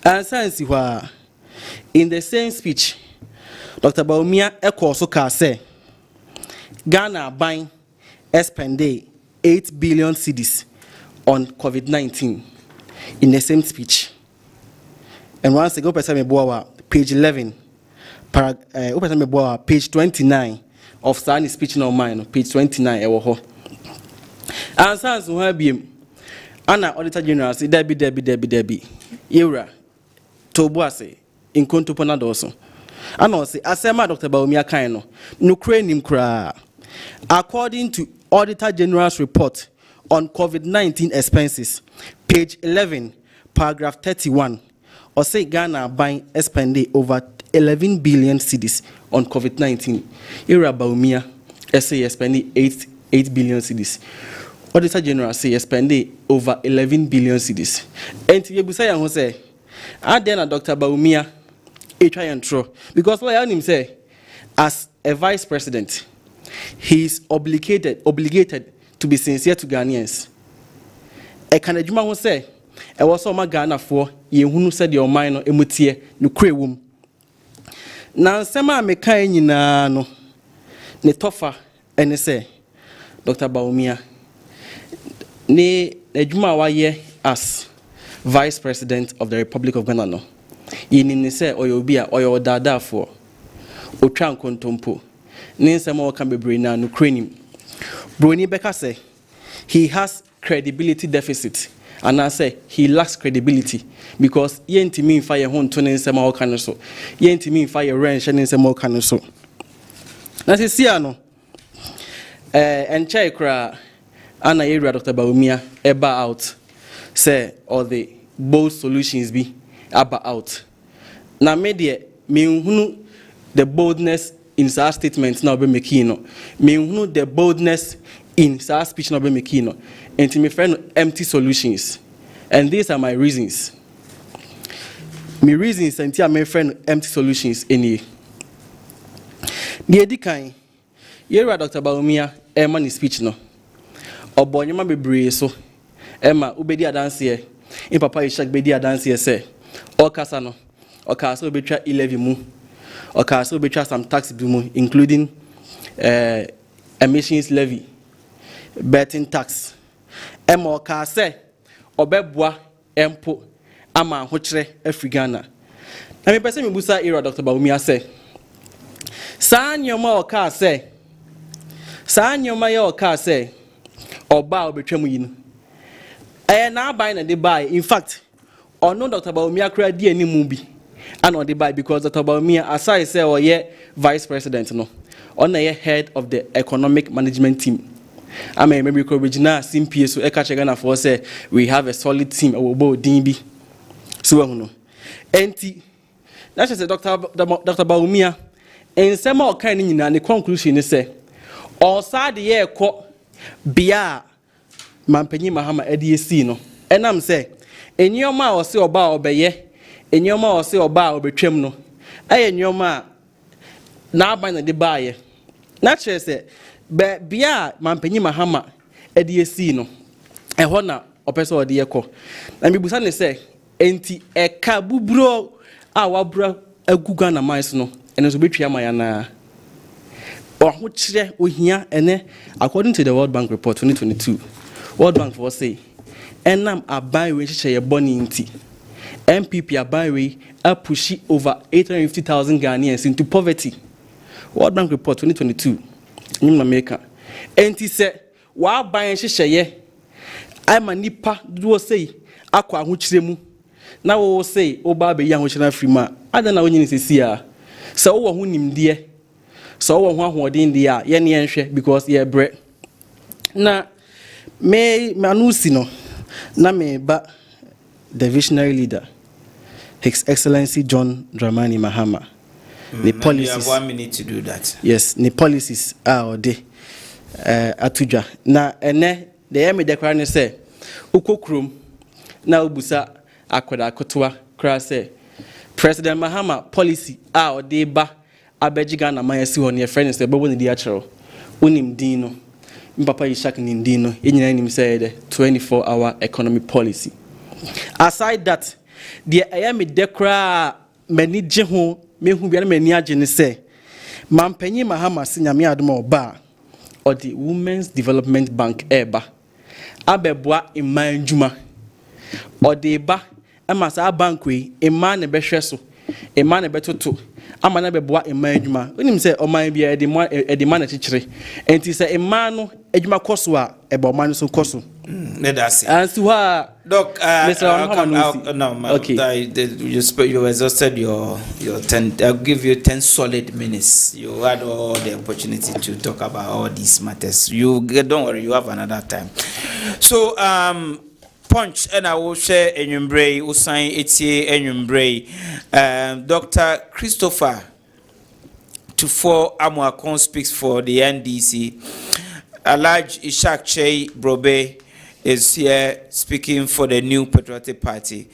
And since you are in the same speech, Dr. Bawumia also say Ghana buying spend 8 billion cedis on COVID-19 in the same speech. And once again, page 11, page 29 of Sani speech no mine, page 29. And sans who have been Anna Auditor General, say Debbie, Era, Tobuase, in Contoponado also. And also, Asema Dr. Bawumia Kaino, no crane cry. According to Auditor General's report on COVID-19 expenses, page 11, paragraph 31, or say Ghana buying spending over 11 billion cedis on COVID-19. Era Bawumia say spending 8 billion cedis. Auditor General say spending over 11 billion cedis. And you say, then Dr. Bawumia try and throw because what I him say as a vice president. He is obligated to be sincere to Ghanaians. A Canadian will say, I was on my Ghana for ye who said your mind or emutie no cray womb. Now, Sema me kind no tofa and say, Dr. Bawumia, ne Ejuma wa ye as Vice President of the Republic of Ghana no. Ye ni say oyobia oyo dada for Otran Kontompo. Ninsemo can be braina no cranium. Bruni Becker say he has credibility deficit, and I say he lacks credibility because yenti mean fire home to Ninsemo can so. Yenti mean fire range and Ninsemo can so. That is Siano. And Chakra Anna area Dr. Bawumia eba out say all the bold solutions be aba out. Now media me the boldness in such statements now be making no. Me the boldness in such speech now be making no. And to me friend empty solutions. And these are my reasons. My reasons until my friend empty solutions any. The edikan yera Dr. Bawumia Emma ni speech no. Obonyama bebre so Emma ubedi adanse here. In papa Ishak bedi adanse here say. Okasa no. Okasa obetwa 11 mu. Okay, so we try some tax bill, including emissions levy, betting tax. Emo ka say obeboa empo ama hochre Africana. Na me pese me busa era Dr. Bawumia say. Saa nyoma oka say. Saa nyoma ya oka say. Oba obetwam yi no. Na aban na de buy. In fact, ono Dr. Bawumia kra di animu bi. And on the buy because Dr. Bawumia aside say oye vice president no. On the head of the economic management team. I mean, maybe original simply so Eka for say we have a solid team. Obo DB. So no. Enti. That's just Dr. Bawumia. And some more kind in the conclusion is say, all side the year ko bia Mampenyi Mahama EDC no. And I'm say, in your ma or say oba obeye, in your ma or say oba obetwem no. In your ma na ban the buy. Naturally say, but bia Mampenyi Mahama EDC no. E ho na opeso ode ye ko. Na me busa ne say, enti e ka bubro a wabra aguga na mais no. And so between Mayana or which ohia ene according to the World Bank report 2022. World Bank for say enam abai we share boni nti MPP abai we push over 850,000 Ghanaians into poverty. World Bank report 2022 in America. Enti say wa ban share ama nipa do say akwa ahokyere mu na wo say oba be ya ahokyere free ma adana wonyi sisia. So wo nim die so wo ho ahoden die a ye ne enhwe because ye bre na me anusi no na me ba the visionary leader His Excellency John Dramani Mahama the policies you have 1 minute to do that. Yes, the policies are de atudwa na ene the eme declare ne say ukokrom na obusa akwada akotoa kra say President Mahama policy or deba abejiga na mayasi ho ne friend say bebo ne di achero unim din no papa Ishak nim din no enyina nim say the 24-hour economic policy. Aside that the ayame dekra mani je ho mehu bia na mani age ne say Mampenyi Mahama sinyame adoma oba or the Women's Development Bank eba abeboa imman djuma or deba ama sa bank we emma na behwe so emma na betoto ama na beboa emma adwuma onim se oman bia edema na chichire enti se emma no adwuma koso a eba oman so koso Let us see. and so Doc, no, okay. You exhausted your 10. I'll give you 10 solid minutes. You had all the opportunity to talk about all these matters. Don't worry, you have another time. So, Punch and I will share enyumbre usain etie enyumbre Dr. Christopher Tufo Amuakon speaks for the NDC. Alaj Ishak Chey Brobe is here speaking for the New Patriotic Party.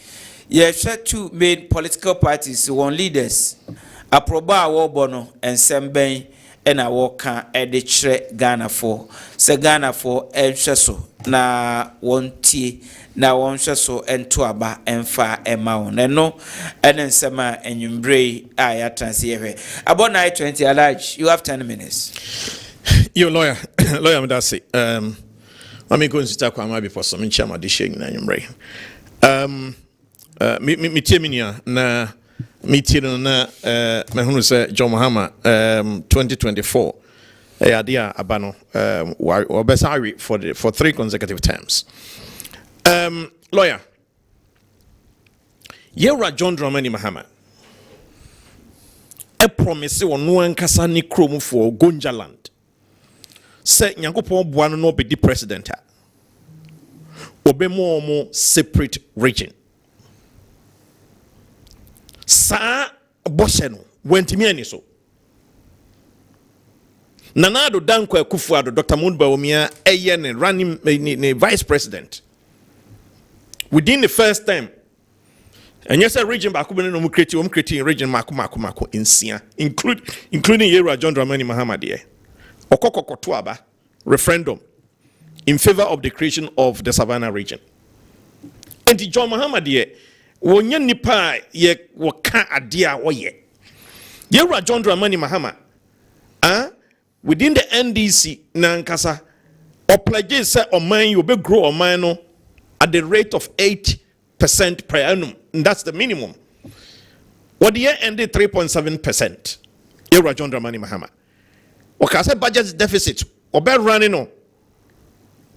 Share two main political parties one leaders Aproba Awobono and Semben and Awoka Edichre Ghana for Se Ghana for Elshaso na wontie na wonshaso entoaba emfa emaon eno enensema enyumbre aya transfer about 9:20 Alaj you have 10 minutes. Your lawyer me that say I mean go and sit kwa ma before some chama de sheng na enyumbre me tieminia na meeting na me hunu say John Mahama 2024 idea abano obesari for 3 consecutive terms. Lawyer, Yera John Dramani Mahama a promise on one kasani chrome for Gonja land. Say Yankopon Buano no be the president. Obe more separate region. Sa Bosheno went to me so. Nanado Danko Kufuado, Dr. Bawumia, Ayen running vice president. Within the first time, and yes, a region Bakubin creating region Maku in Sia, including Yera John Dramani Mahama dear. Okoko Kotuaba referendum in favor of the creation of the Savannah region. And the John Mahama dear, when you nipa ye waka adia or ye. Yera John Dramani Mahama, within the NDC nankasa or pledges say or mine you be grow or mine at the rate of 8% per annum. And that's the minimum. What the year ended 3.7%. Era John Dramani Mahama. Okay, I said budget deficit or better running on.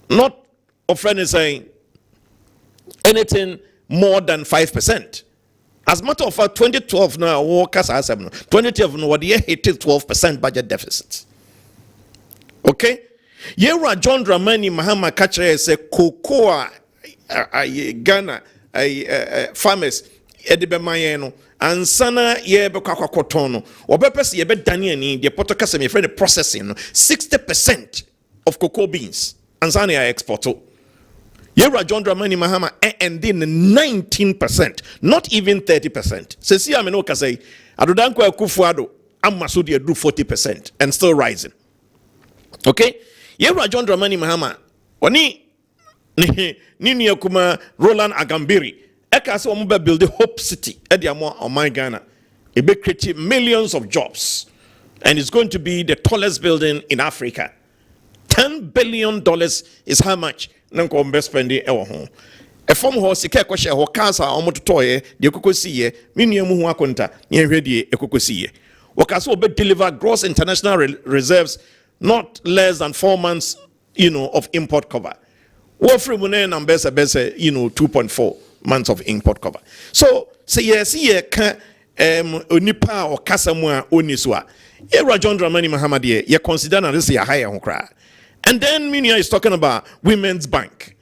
Not a friend is saying anything more than 5%. As a matter of fact, 2012 now, 2012 now, what the year hit 12% budget deficit. Okay? Yera John Dramani Mahama Kacha say cocoa Ghana farmers edibe mayeno ansana ye be kwakwakotono obepese ye be daniani de potokase me friend the processing 60% of cocoa beans ansana ya exporto. Yera John Dramani Mahama and then 19%, not even 30%. Se si ameno ka say adodanko akufuado amaso de do 40% and still rising. Okay? Yera John Dramani Mahama oni Nini Kuma Roland Agambiri eka se omo be build the Hope City e dia mo on Ghana. It be create millions of jobs and it's going to be the tallest building in Africa. $10 billion is how much nanko mbe spending ewo ho. E form ho sika kwhye ho kasa omo totoye de kokosiye menu mu ho akonta ne hwedie ekokosiye. Wakaso obe deliver gross international reserves not less than 4 months, of import cover. What free money numbers are best, 2.4 months of import cover. So, say yes, can onipa or kasamwa oniswa. Era John Dramani Mahamadi, you consider that this is a higher hokra. And then Minia is talking about Women's Bank.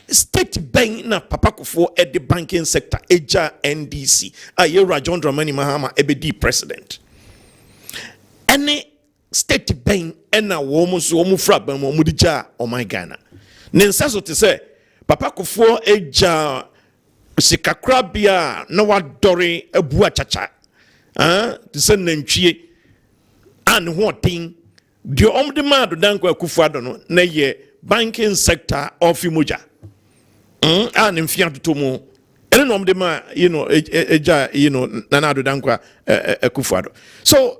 State bank na papakufo at the banking sector, Eja NDC. Era John Dramani Mahama, EBD president. Any state bank ena womu so womu fraba mo mudija o my Ghana. Nensaso te say papa kofo eja sikakra bia na wadore ebu achacha. Te say nantwie an ho tin de omde ma do danko akufo ado no na ye banking sector of Imoja. An mfia to mu ene no omde ma eja nana do danko akufo ado. So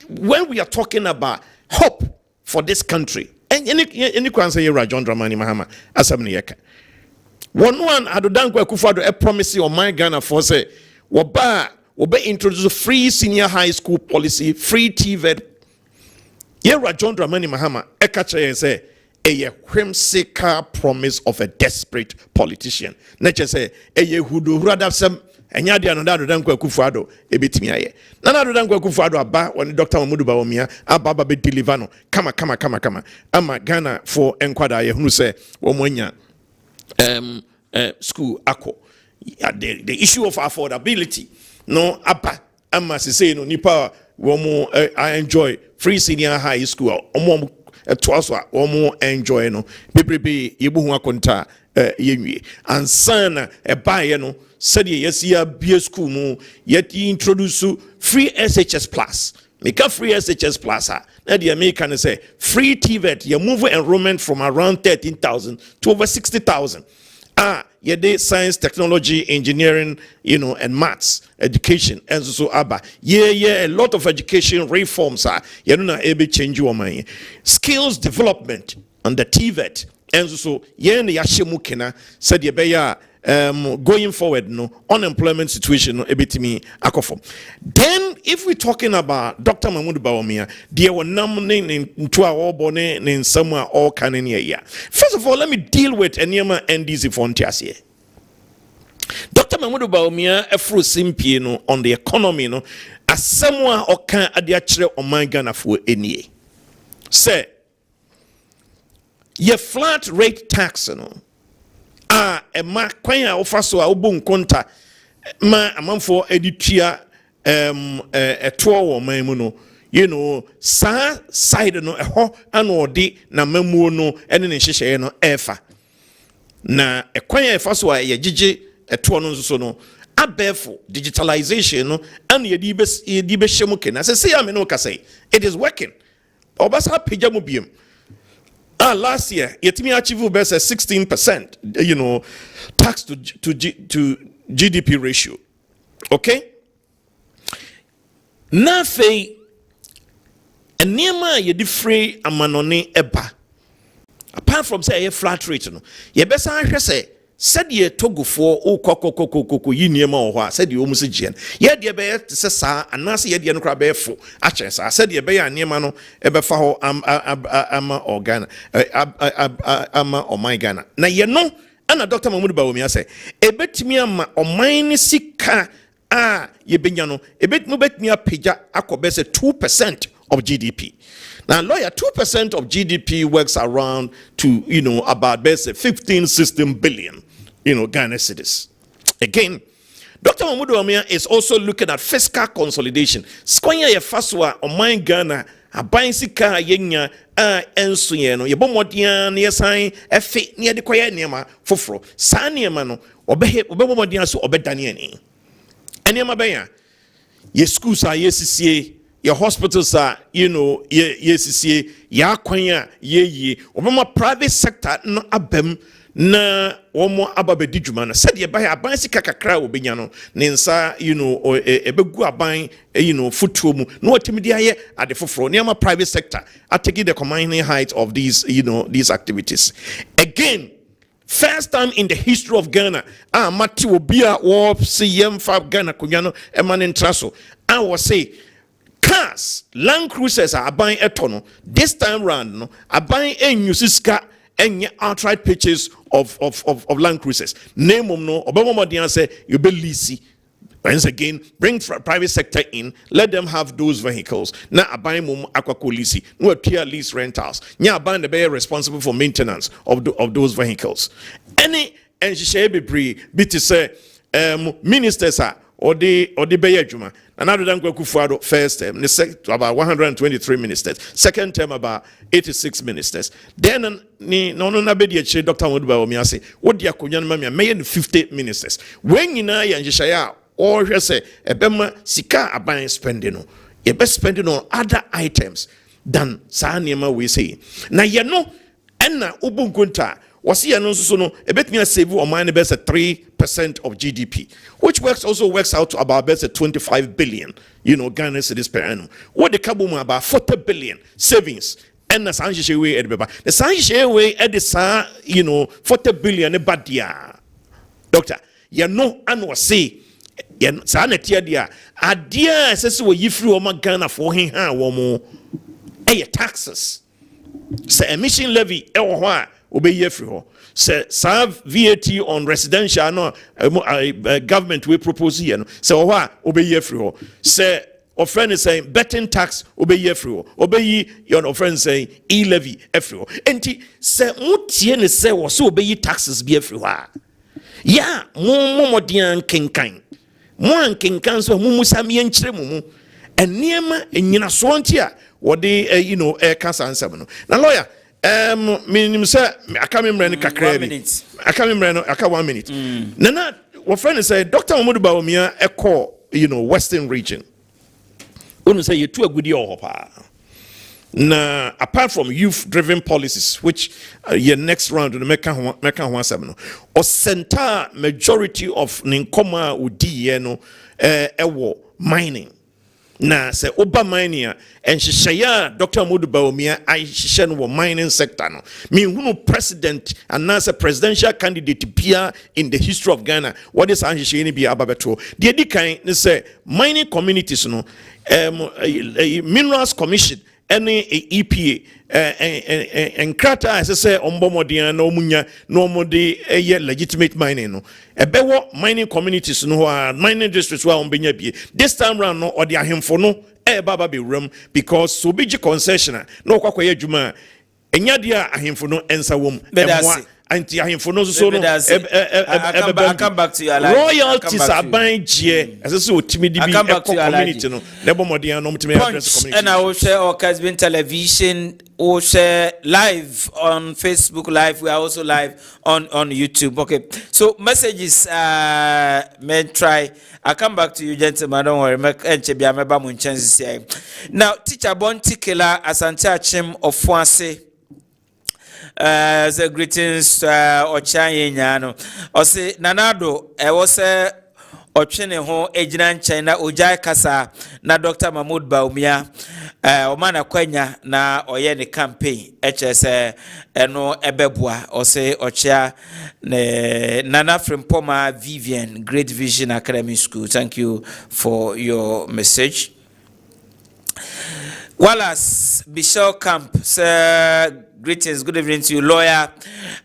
when we are talking about hope for this country, and any can say John Dramani Mahama asamni yeka. One adodanko akufado a promise on my Ghana for say woba introduce free senior high school policy, free TVET. Yera John Dramani Mahama ekacha say a whimsical promise of a desperate politician. Nature say a hudu rather some enya dia no da danko akufado ebetimi aye na na danko akufado aba when Dr. Mamudu Bawumia aba be deliver no kama ama Ghana for enkwada ye hunu say wo monya school akọ the issue of affordability no aba ama se say no nipa wo mo enjoy free senior high school omo twaso a wo mo enjoy no bebrebe yebu hu akonta yenwie ansana ebaye no said yes BS school mu yet introduce free SHS plus make a free SHS plus na the American say free TVET you move enrollment from around 13,000 to over 60,000 yeah science technology engineering and maths education and so aba a lot of education reforms na able change your mind skills development and the TVET and so na yashemu kena said ye be going forward, unemployment situation, ebitimi akofom. Then, if we're talking about Dr. Mamudu Bawumia, there were nominating into our bone in somewhere all canon here. First of all, let me deal with Enyema NDC Frontiers here. Dr. Mamudu Bawumia, a fruit simpie on the economy, as someone or can adiachre on my Ghana for any. Say, your flat rate tax, ma kwanya ofaso a obu nkonta ma amanfo editua eto wo man mu no sa side no eho ana odi na mamuo no ene ne hyehye no efa na kwanya efaso a ye gigi eto no nso no abefo digitalization no ana ye di be hyemu ke na se ya me no ka say it is working obasa pagya mu biem. Last year, Yetimi achieved best 16%, tax to GDP ratio. Okay? Nafe and niema ye different amanone eba. Apart from say a flat rate no, ye besa ahwe say said ye togofo o kokokokoko yi niema o ho said ye omusi gien ye de be se sa anase ye de no kra be fo ache sa said ye be ya niema no e be fa ho ama organa ama oman Ghana na ye no ana Dr. Mahmoud Bawumia say e betimi ama oman ni sika ye benya no e betimi apagya akobe say 2% of GDP. Now, lawyer, 2% of GDP works around to, about basically 15-16 billion, Ghana cedis. Again, Dr. Mahmoud Bawumia is also looking at fiscal consolidation. Squanya ye faswa o mine Ghana, a buying sika yenya, ensuyeno, ye bomodia, near sign, efe, near the quiet niema, fofro, saniemano, obemodian so obedaniani. Eniema beya, ye schools are yesisie. Your hospitals are, yes, ya kwanya ye obama private sector no abem na omo ababedi dwuma na said ye buy aban sika kakra obenya no ne nsa ebegu aban fotuo mu no watimi dia ye ade foforo ne ama private sector are taking the commanding height of these these activities. Again, first time in the history of Ghana, mati obia wo se yemfa Ghana kunyano emanen traso I was say cars, Land Cruisers are buying a tonno. This time round, no, are buying a new car and outright purchase of Land Cruisers. Name no, Obama Madian say you be leasy. Once again, bring private sector in, let them have those vehicles. Now, I buy mum aquaco leasy, no tier lease rentals. Now, buying the bear responsible for maintenance of those vehicles. Any and she shall be to say ministers are or the Bayer Juma. Another than Kufuado first term, about 123 ministers. Second term about 86 ministers. Then no nabedi Dr. Mahmoud Bawumia say, what dia kunyan mamia may 50 ministers. When you na ya njishaya or you say ebema sika aban spending you best spending on other items than Saniema we say. Na no enna ubunkunta wasi ya nonso no ebetimi save o man best 3% of GDP, which also works out to about best 25 billion, Ghana cedis per annum. What the kabumu about 40 billion savings. And the Sanjay way at Beba. The Sanjay way at the 40 billion badia. Doctor, annual say Sanatia dia. Adia says we yifru o Ghana for him womo. Taxes. Say emission levy obey yefri say serve VAT on residential no government we propose here no say obey yefri say or friend is saying betting tax obey yefri obey your friend saying e-levy every enti say mutie ne say wo so obey taxes be every ya mo dian kenkan mo an kenkan so mo musami enkyere mo eniema enyina so ntia wo de kasa ansem no na lawyer minim say aka memre ne kakra bi aka memre no aka 1 minute nana what friend say Dr. Mahmoud Bawumia ekọ western region onu say you too agudi ohopa na apart from youth driven policies which your next round the meka ho asem no o center majority of ninkoma odi no ewo mining na say oba mining and shishaya Dr. Mahmoud Bawumia I shisha no mining sector no me hunu president and as a presidential candidate bia in the history of Ghana what is anshisha ni bia ababeto the edikan ne say mining communities no minerals commission any EPA and krata as I say ombomodian no munya no mode legitimate mining no ebewo mining communities no mining districts wa ombenya bie this time round no or the ahemfo no baba be room because so big concession no kwakoye adwuma enya dia ahemfo no ensa wom anti ahemfo no so no I come back to your life royalties are buying je as so timidi bi community no lebo modian no mutimi address community and I will share our Kessben television or share live on Facebook live. We are also live on YouTube. Okay, so messages may try. I come back to you, gentlemen. Don't worry. Now, teacher Bonti Kela Asante Achim of Fwanse. Greetings Ochanye Nyano. Ose Nanado, I was ɔtwene ho egyina nkyɛn na ojai kasa na Dr. Mahmoud Baumia omana kwanya na ɔyɛ ne campaign ɛkyɛ eno ɛbɛboa ɔse ɔkyea ne Nana Frimpoma Vivian Great Vision Academy School. Thank you for your message. Wallace Bishop Camp, sir, greetings, good evening to you, lawyer.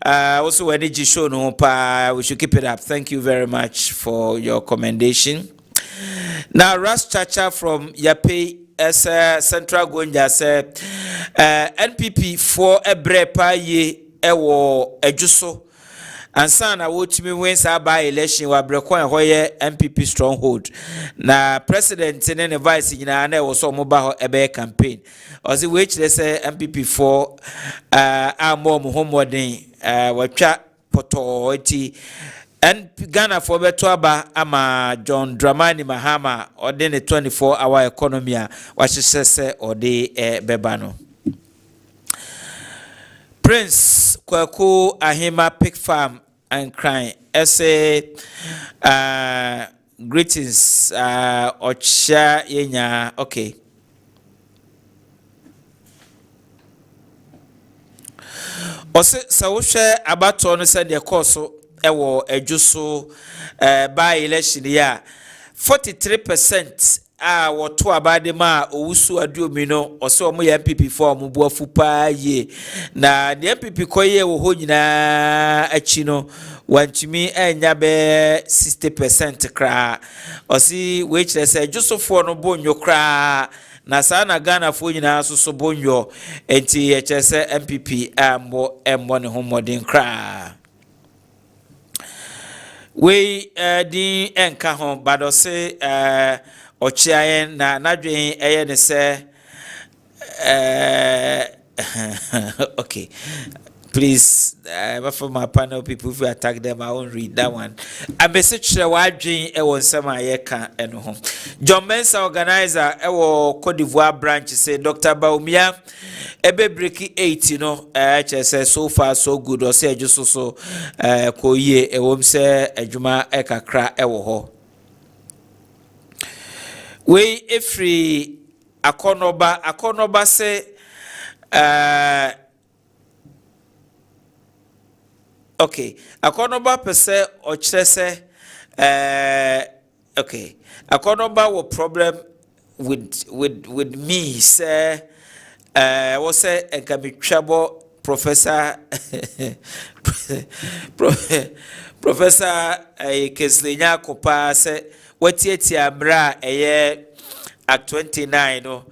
Also, when did you show no pa? We should keep it up. Thank you very much for your commendation. Now, Ras Chacha from Yape as Central Gonja said, NPP for a brepa ye ewo ejuso. And son, I watch me win by election wa brekwan hoye MPP stronghold. Na president and vice in an was so mobile ebe campaign. Or the which they say MPP for more homeworking wacha poto and Ghana for betuaba ama John Dramani Mahama or then a 24-hour economy what she says or the bebano. Prince Kwaku Ahima Pig Farm and crying. Essay greetings Ocha Yenya. Okay. Ose sawushe abato no send koso ewo ejuso by election ya 43% woto abade ma owusu aduomi no ose omo ya MPP for omo buafu pa ye na the MPP koye wo ho nyina achi no wanchimi enya be 60% kra ose we kire se ejusofo no bonyo kra na sana Ghana fo nyina so bonyo enti echese MPP embo ne homodin kra we di enka ho badose Ochiayen na nadwen eye ne se okay, please for my panel people, if you attack them I won't read that one. A message wadwen e won sama ye ka eno ho. John Mensa organizer e wo Cote d'Ivoire branch say Dr. Baumia ebe break 8 no say so far so good or say just so ko ye e wom say adwuma e kakra e wo ho. We every akonoba say okay akonoba pese o kire say okay akonoba wo problem with me say what say enkamitwabo professor professor Keslenya Kopa say wati amra at 29 no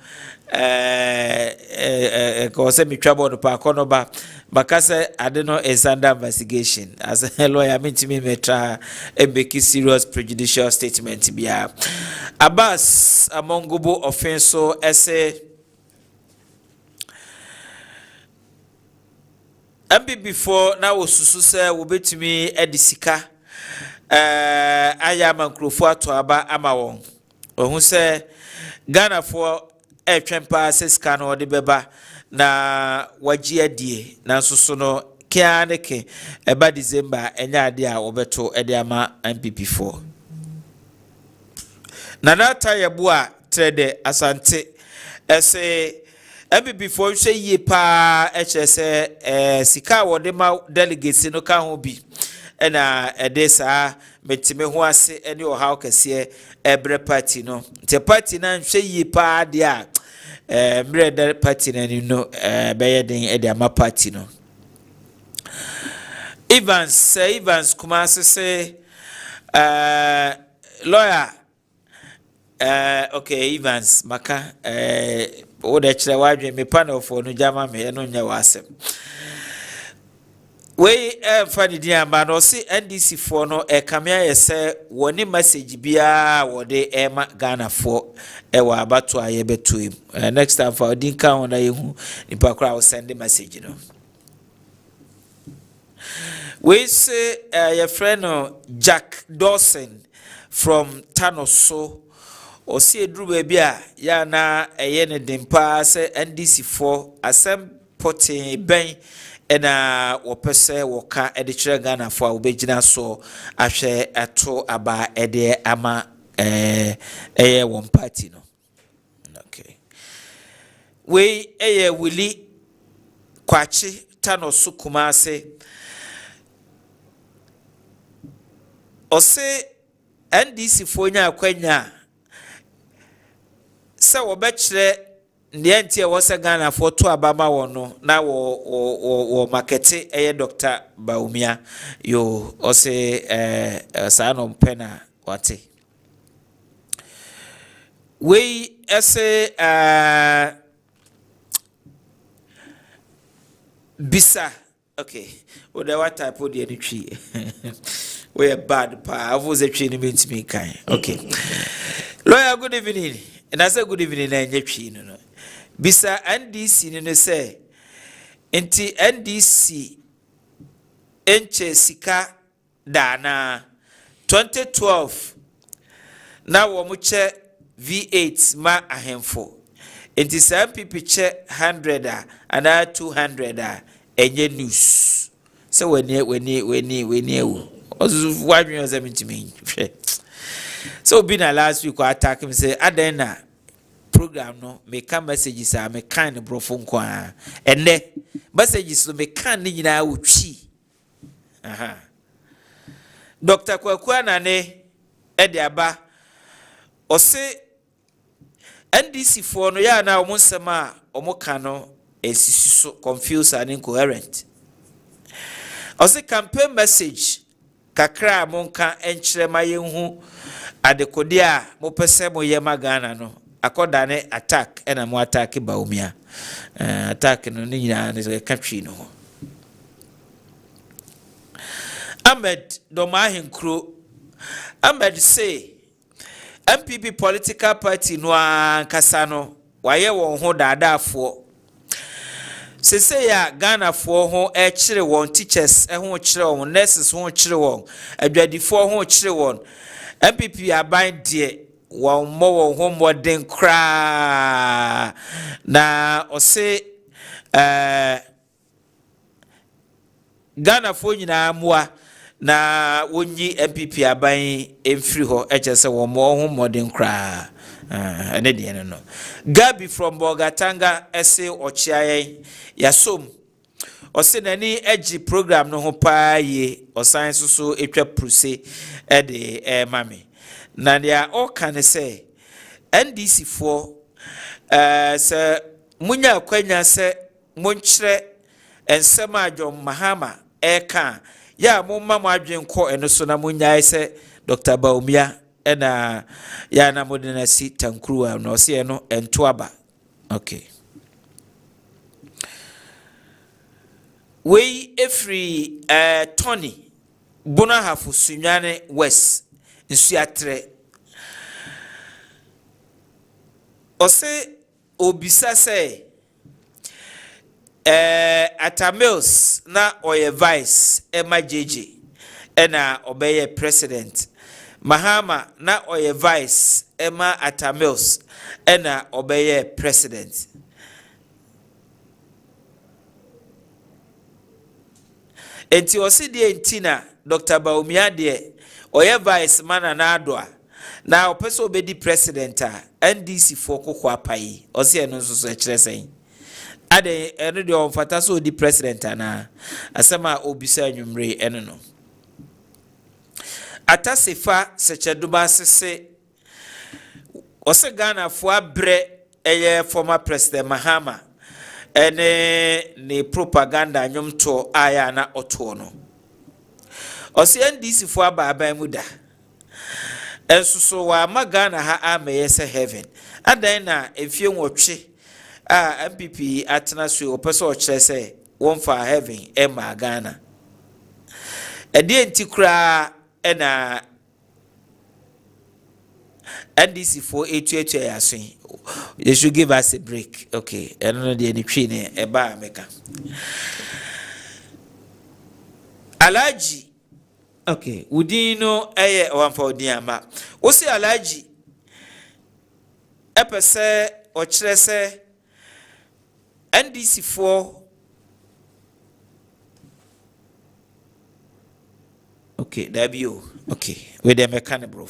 ko se mitwabo no pa konoba bakase ade no is under investigation as a lawyer me metra ebeki serious prejudicial statement bia Abbas amongobo offenso ese before now susu se wo betumi edisika aya mankrofo ato aba ama won ohun se Ghana for twempa seska no de beba na waji adie na soso no kia neke eba December enya ade a obeto ede ama MPP4 na data yebo a trade asante ese MPP4 hwe yie pa HSE sika wode ma delegates no ka ho bi ena edesa metime ho ase ene o haw kese ebre party no te party na hwe yi pa de a mre party na ni no beye den e de ama party no Evans kuma se lawyer okay Evans maka o de kire wadwe me panel for no jama me no nya wasem we funny dia ma no si NDC for no kamia ye se woni message bia wode ema Ghana for wa abato aye beto next time for din kan wona ye hu nipa kra wo send message no we say your friend Jack Dawson from Tanoso o si edru ba bia ya na eye ne dempa se NDC for asem potin ben ena wopese woka ede kire Ghana fo a wobegina so ahwe eto aba ede ama eye won party no. Okay. We eye Willie Kwachi Tano Sukumase Ose NDC fonya kwenya se wo bechere ne ntie wo se Ghana for to abama wono na wo market eye Dr. Baumia yo ose sa no mpena wate we ese bisa okay what the what type of the tree we are bad pa avoze tree ni mentimi kan okay lawyer good evening and I say good evening na nye tree no bisa NDC ni no say enti NDC enche sika dana 2012 na wo mu che V8 ma ahemfo enti some people che 100 and 200 enye news so when you ozu wadwen oza mentimi so be na last week I attack him say adena program no me ka messages a me kan ne brofo nko a ene messages no me kan ni nyina wotwi aha Dr. Kwakwa na ne ede aba ose NDC for no ya na omunsema omuka no esisi so confused and incoherent ose campaign message kakra monka enkyere mayenhu adekode a mopese moyema Ghana no akoda ne attack ena mo attack Baumia attack no ni nyina ne katwi no Ahmed Domahinkro Ahmed say MPP political party no ankasa no waye won ho daadaafo sese ya Ghana fo ho kire won teachers ho kire won nurses ho kire won adwadifo ho kire won MPP aban de won mo won ho modern kra na ose Ghana fo nyina moa na wonyi MPP aban emfiri ho echese won mo ho modern kra ene de no Gabi from Bogatanga ese ochiaye yasom ose nani egi program no ho paaye osan so etwa pruse e de mame na dia o kan se NDC for se munya kwanya se monkyere ensema adwom mahama eka ya momma mo adwen ko eno so na munya se Dr. Baumia ena ya na modena si tankruwa no se no entoaba okay we every Tony bona hafu sunyane west nsuatre ose obisa se atamils na oye vice ema jeje ena obeye president Mahama na oye vice ema atamils ena obeye president enti osidi entina Dr. Baumia de oye vice mana na adwa na opeso obedi president a NDC for kokwa pai osi eno nso so ekire sen ade eno de onfata so di president na asema obisa anwumre eno no atasefa secheduba sese ose Ghana fo abre eye former president Mahama ene ne propaganda nyomto aya na oto no ose NDC fo aba muda ensuso wa magana ha ameye se heaven adan na efie nwotwe a MPP atena so opeso o kire se won fa heaven e ma Ghana ede ntikura ena NDC for 8 years you should give us a break okay I don't know the any tree ne e ba meka Alaji okay udino eye wamfa odiama wo se Alaji epese o kire se NDC for Okay, that be you. Okay, with the mechanic bro.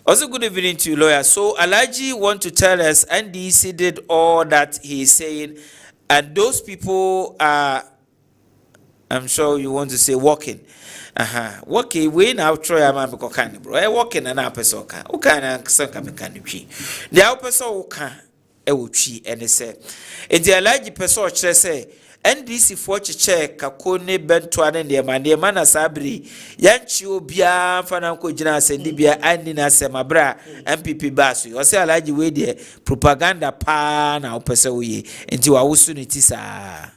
Also, good evening to you, lawyer. So, Alaji want to tell us NDC did all that he is saying, and those people are, I'm sure you want to say, walking. Walking, we now try a man because can, bro. Walking and up person can. Who can and some can tree. The out person who can, tree, and they say, if the Alaji person say, NDC for check kakone bentwane de man asabri yanchi obia fana ko gina sendi bia andi na semabra MPP basu o se alaji we de propaganda pa na opese oye enti wa wusu ni tisa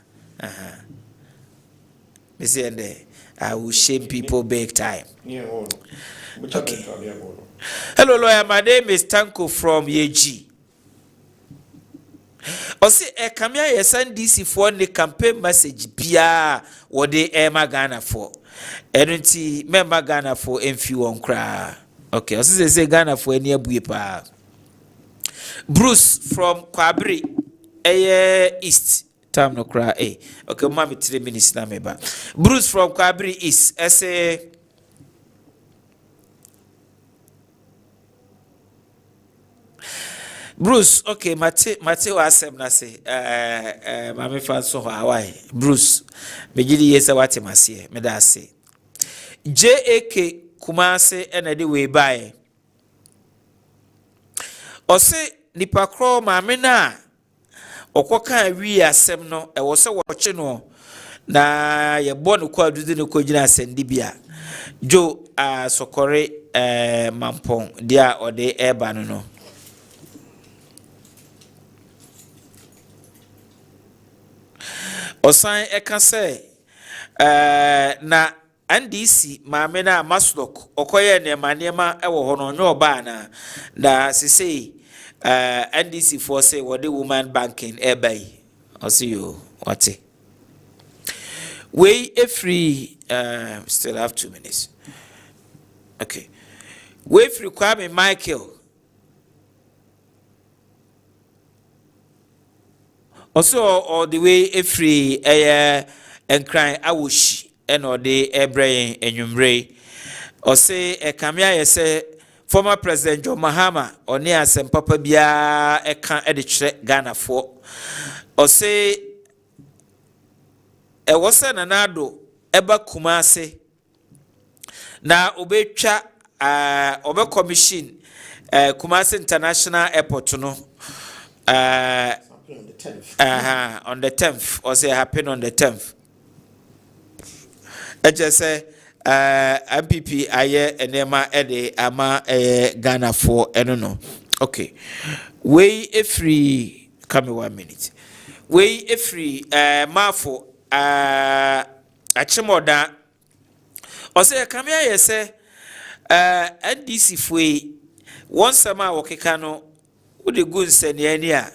me say ende I will shame people big time. Okay. Hello lawyer, my name is Tanko from Yeji. Osi kamia yesan DC for the campaign message bia what they Ghana for. Enti member Ghana for enfi on kra. Okay, osi say Ghana for any abuye pa. Bruce from Kwabri East. Time no kra Okay, mami 3 minutes na meba. Bruce from Kwabri East. Ese Bruce, okay, Mate was na say mami fan so Hawaii. Bruce, megidi yesa wate masie, me da say. JAK Kumase enedi we buy. Ose nipa kro mami na okoka wi asem no e wo se woche no na ye bo no kwa dudu ne ko gina sendi bia. Jo sokore mampon dia ode eba no. Osan eka se na NDC maame na Maslok okoye nema ewo ho no nyo ba na sisi NDC for say what the woman banking ebai osi you what we free still have 2 minutes. Okay, we free Kwame Michael also all the way free and crying awushi and or the ebrain enumre or say kamia yese former president John Mahama or near some papa bia can edit Ghana for or say was an anado eba kumase na obecha obe commission Kumasi International Airport no on the 10th. On the 10th, or say happen on the 10th. I just say MPP aye enema ede ama Ghana for no. Okay. We free come 1 minute. We free mafo achimoda. Or say come here say NDC fwe once sama wokekano udi good seniania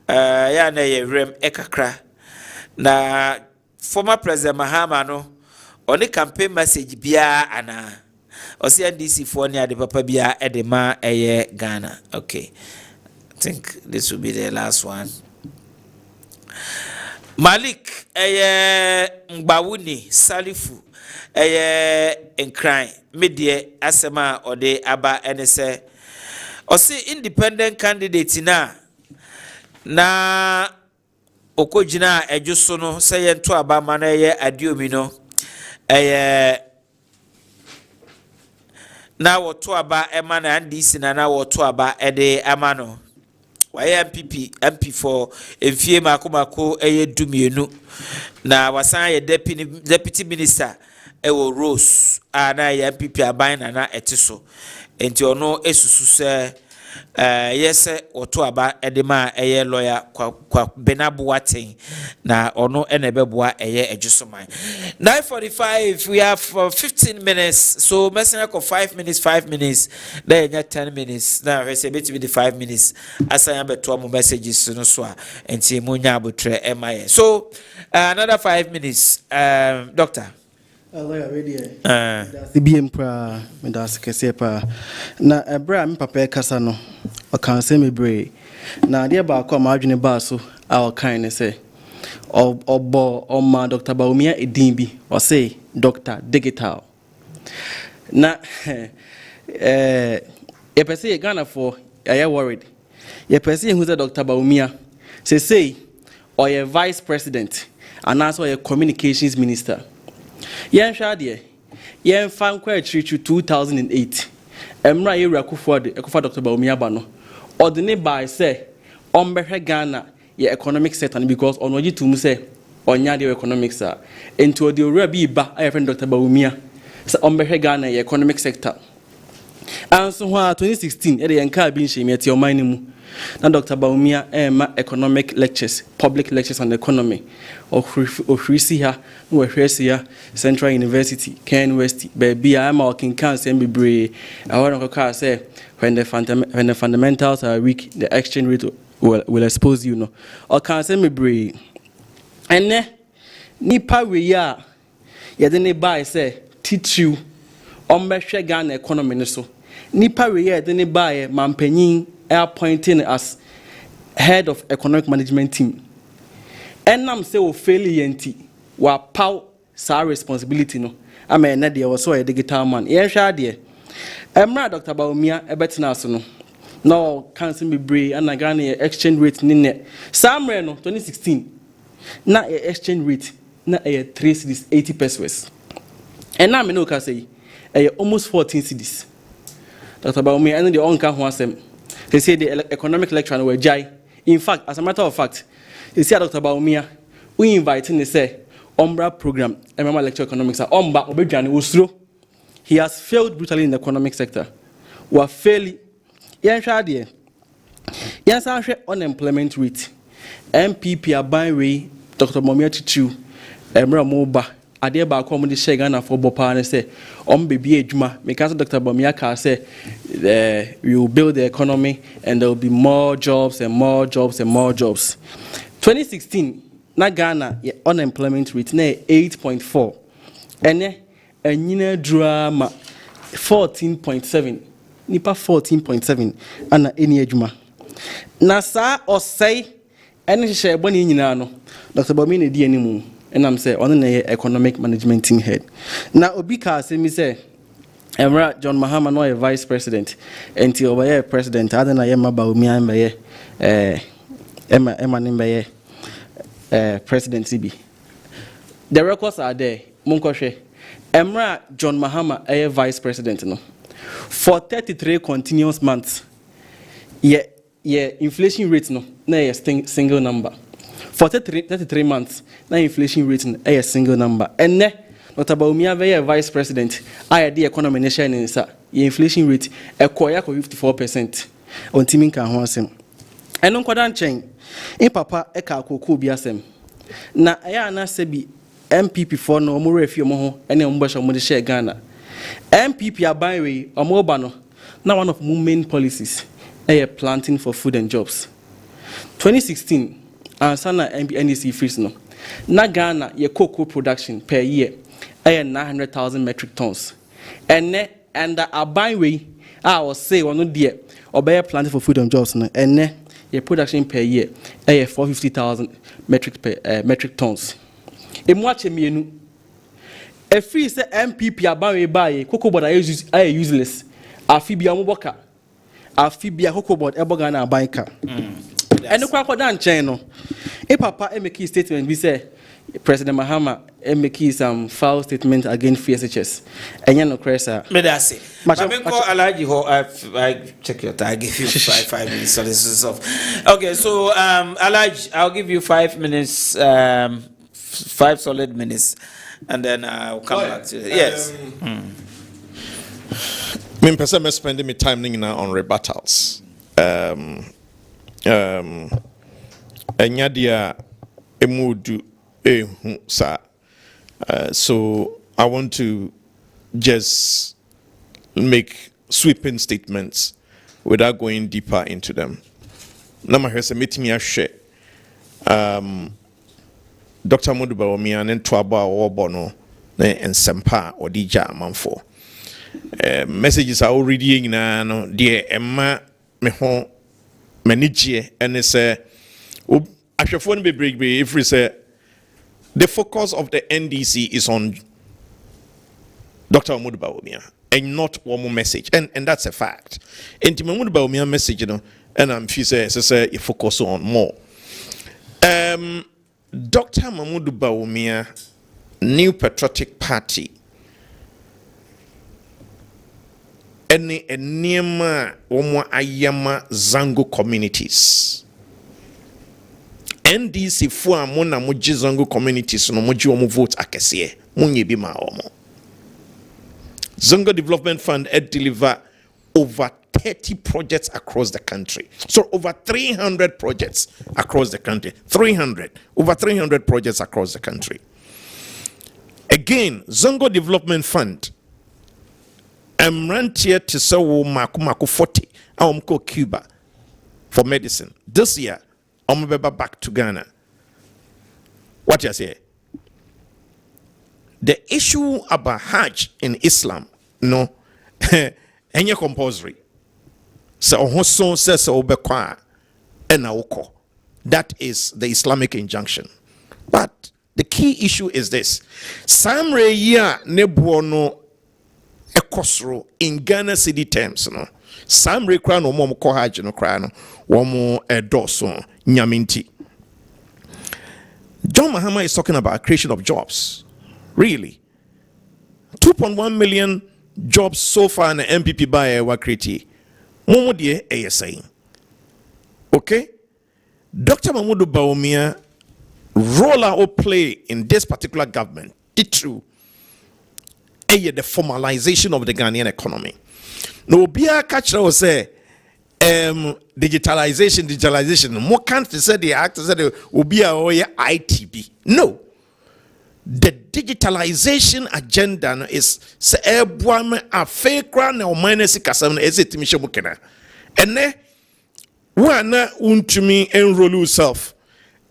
ya na ye rem ekakra na former president Mahama no oni campaign message bia ana osi NDC for ni ade papa bia edema Ghana. Okay, I think this will be the last one. Malik Mbawuni Salifu enkran media asema ode aba enese osi independent candidate na okojina ejuso no seye nto aba ma na adiomi no na woto aba ema na NDC na woto aba ede ama no waye MP for enfie makomako dumienu na wasan ye deputy minister ewo Rose na ye MPP aban na etiso enti ono esusu se yese woto aba edema lawyer kwa Benabo Watin na ono enebeboa ejusoman. 9:45 we have 15 minutes, so messing up 5 minutes then 10 minutes now we say be the 5 minutes asaya beto mo messages no so enti munya abotre emaye so another 5 minutes doctor lawyer ready the BM pra me da sekese pa na ebra me papa kasa no o kan se me bre na de ba ko ma adwene ba so a o kan ne se Obo Oma Dr. Baumia Edimbi or say Dr. Digital. Na you say Ghana for are worried. You person who's a Dr. Baumia say or a vice president and also a communications minister. Yen shade yen fan kwa 2008. Emra Ira Kufa Dr. Baumia Bano. Or the neighbor say Ombehe Ghana ye economic sector because onoji to say onya the economics are into the Rabi ba I friend Dr. Baumia. So Ombehe Ghana ye economic sector. And so 2016 ere yanka bin shemi ati omani mu na Dr. Baumia economic lectures, public lectures on the economy of Frisia, Frisia, Central University, Ken West, baby, I'm working cancer and be I want to say when the fundamentals are weak, the exchange rate will expose you, no. Or cancer me bray. And ne nipa we ya didn't buy say teach you on Ghana economy so. Nipa we ya didn't buy mampenyin appointing as head of economic management team. And I'm say o failure wa pow sa responsibility no. I mean na there was so a digital man. Yen hwa de. Emra Dr. Baumia ebetina so no. No cancer me bray and Ghana exchange rate ni ne. Samre no 2016. Na exchange rate na 3 cedis 80 pesos. And now me no ka say almost 14 cedis. Dr. Baumia and the onka ho asem. They say the economic lecturer were jai. In fact, as a matter of fact, they say Dr. Baumia, we invite him to say, Ombra program, remember lecture economics, Omba Obejani Usro. He has failed brutally in the economic sector. We are failing. Yes, unemployment rate. MPP are buying way, Dr. Baumia Chichu, Emra Moba. Ade ba ko mo de share Ghana for bopa ne say baby adwuma make as Dr. Baumia ka say we will build the economy and there will be more jobs and more jobs and more jobs. 2016 na Ghana unemployment rate na 8.4 ene anyina drama 14.7 nipa 14.7 ana eni adwuma na sa osai ene hye boni nyina no Dr. Baumia ne di animu. And I'm saying, on the economic management team head. Now, Obika say me say, Emra John Mahama no a vice president, until over president. I don't know Emma Baumia Emma Nimbaye president CB. The records are there. Munkoshe Emra John Mahama a vice president no for 33 continuous months. Yeah, inflation rate no na a single number. For 33 months, na inflation rate a single number. And ne, Dr. Baumia a vice president, I had the economy nation in sa. Inflation rate a quaya 54%. On Timin can him. And on Quadan chain, in Papa Eka Coco Biasem. Na Ayana Sebi MPP for no more if you moho and Umbash of share Ghana. MPP are buying way or mobano. Now one of main policies, a planting for food and jobs. 2016. And sana NDC freeze no. Na Ghana ye cocoa production per year 900,000 metric tons. And a buy way I will say one no dear or bear planted for food and jobs no. And ye production per year 450,000 metric tons. In watch me a free say MPP are buy cocoa board are useless. Afibia moboka. Afibia cocoa board ebogana banka. And the Quadan channel. If Papa make statement, we say President Mahama make some foul statement against FSHS. And you know, Cressa. Medasi. I check your time. I give you 5 minutes. So this is off. Okay, so Alaj, I'll give you 5 minutes, 5 solid minutes, and then I'll come back to it. Yes. Me person me spending me time now on rebuttals. Enyadia emudu ehu sa. So I want to just make sweeping statements without going deeper into them. Nama hwese meeting ya share. Dr. Modu Baumia ne twaba obo no ne ensempa odija amanfo. Messages are already na no de emma me ho manage and say ahwefo no be if we say the focus of the NDC is on Dr. Mahmoud Bawumia and not one more message, and that's a fact. And the Mahmoud Bawumia message, and I'm say you focus on more. Dr. Mahmoud Bawumia, New Patriotic Party, any Nema Omo Ayama Zango communities. NDC for Mona Moji Zango communities no Moji Omo vote akese munye bi ma omo. Zango Development Fund deliver over 30 projects across the country. So over 300 projects across the country. Over 300 projects across the country. Again, Zango Development Fund Rantier to sell Maku 40 Amko Cuba for medicine. This year, I'm back to Ghana. What you say? The issue about Hajj in Islam, no, any compulsory. So Hoson says Obekwa and Naoko. That is the Islamic injunction. But the key issue is this: Samre ya nebuono ekosro in Ghana city terms, no. Samre kra no mo ko Hajj no kra no womo edoso nyaminti. John Mahama is talking about creation of jobs. Really, 2.1 million jobs so far in the MPP by were created. Momo die saying, okay, Dr. Mahmoud Bawumia role or play in this particular government, it true, the formalization of the Ghanaian economy. No bia catcher will say digitalization. More countries say the actors said will be a ITB. No. The digitalization agenda is se ebuame afekra na omanesi kasam na ezetimishe mukena. Ene wana untumi enroll yourself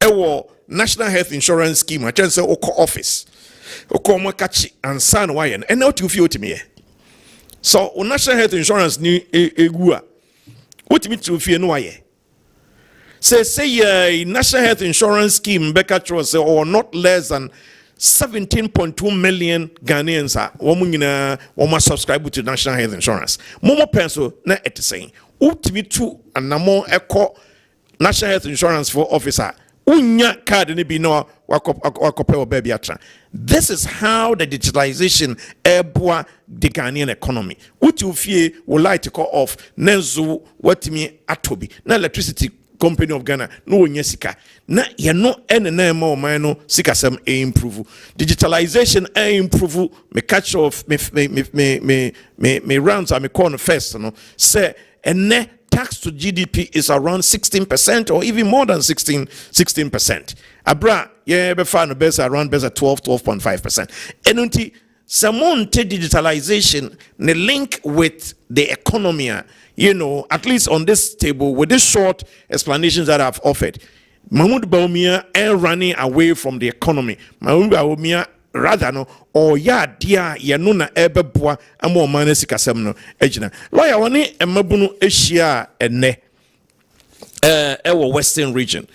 ewo National Health Insurance Scheme a chance oko office oko makachi ansan wayen ene what you feel utimi. So National Health Insurance ni egua utimi tu fie no waye. Say National Health Insurance Scheme beka trust or not less than 17.2 million Ghanaians are woman subscribe to National Health Insurance. Momo pencil na et saying ultimate two and namo echo National Health Insurance for officer unya card ni bi no wakope baby atra. This is how the digitalization eboa the Ghanaian economy. Uti fie will like to call off nenzo watimi atobi na electricity Company of Ghana no sika na ye no ene ma o man no sika sem improve digitalization improve me catch off me rounds am call no first no say ene tax to GDP is around 16% or even more than 16%. Abra ye be fa no best around best 12.5%. Enunti Samonte digitalization ne link with the economy, at least on this table with these short explanations that I've offered. Mahmoud Bawumia running away from the economy. Mahmoud Bawumia rather no or ya dia yanuna ebeboa amo manesi kasem no ejina. Lawyer wani emabunu eshia ene ewo western region.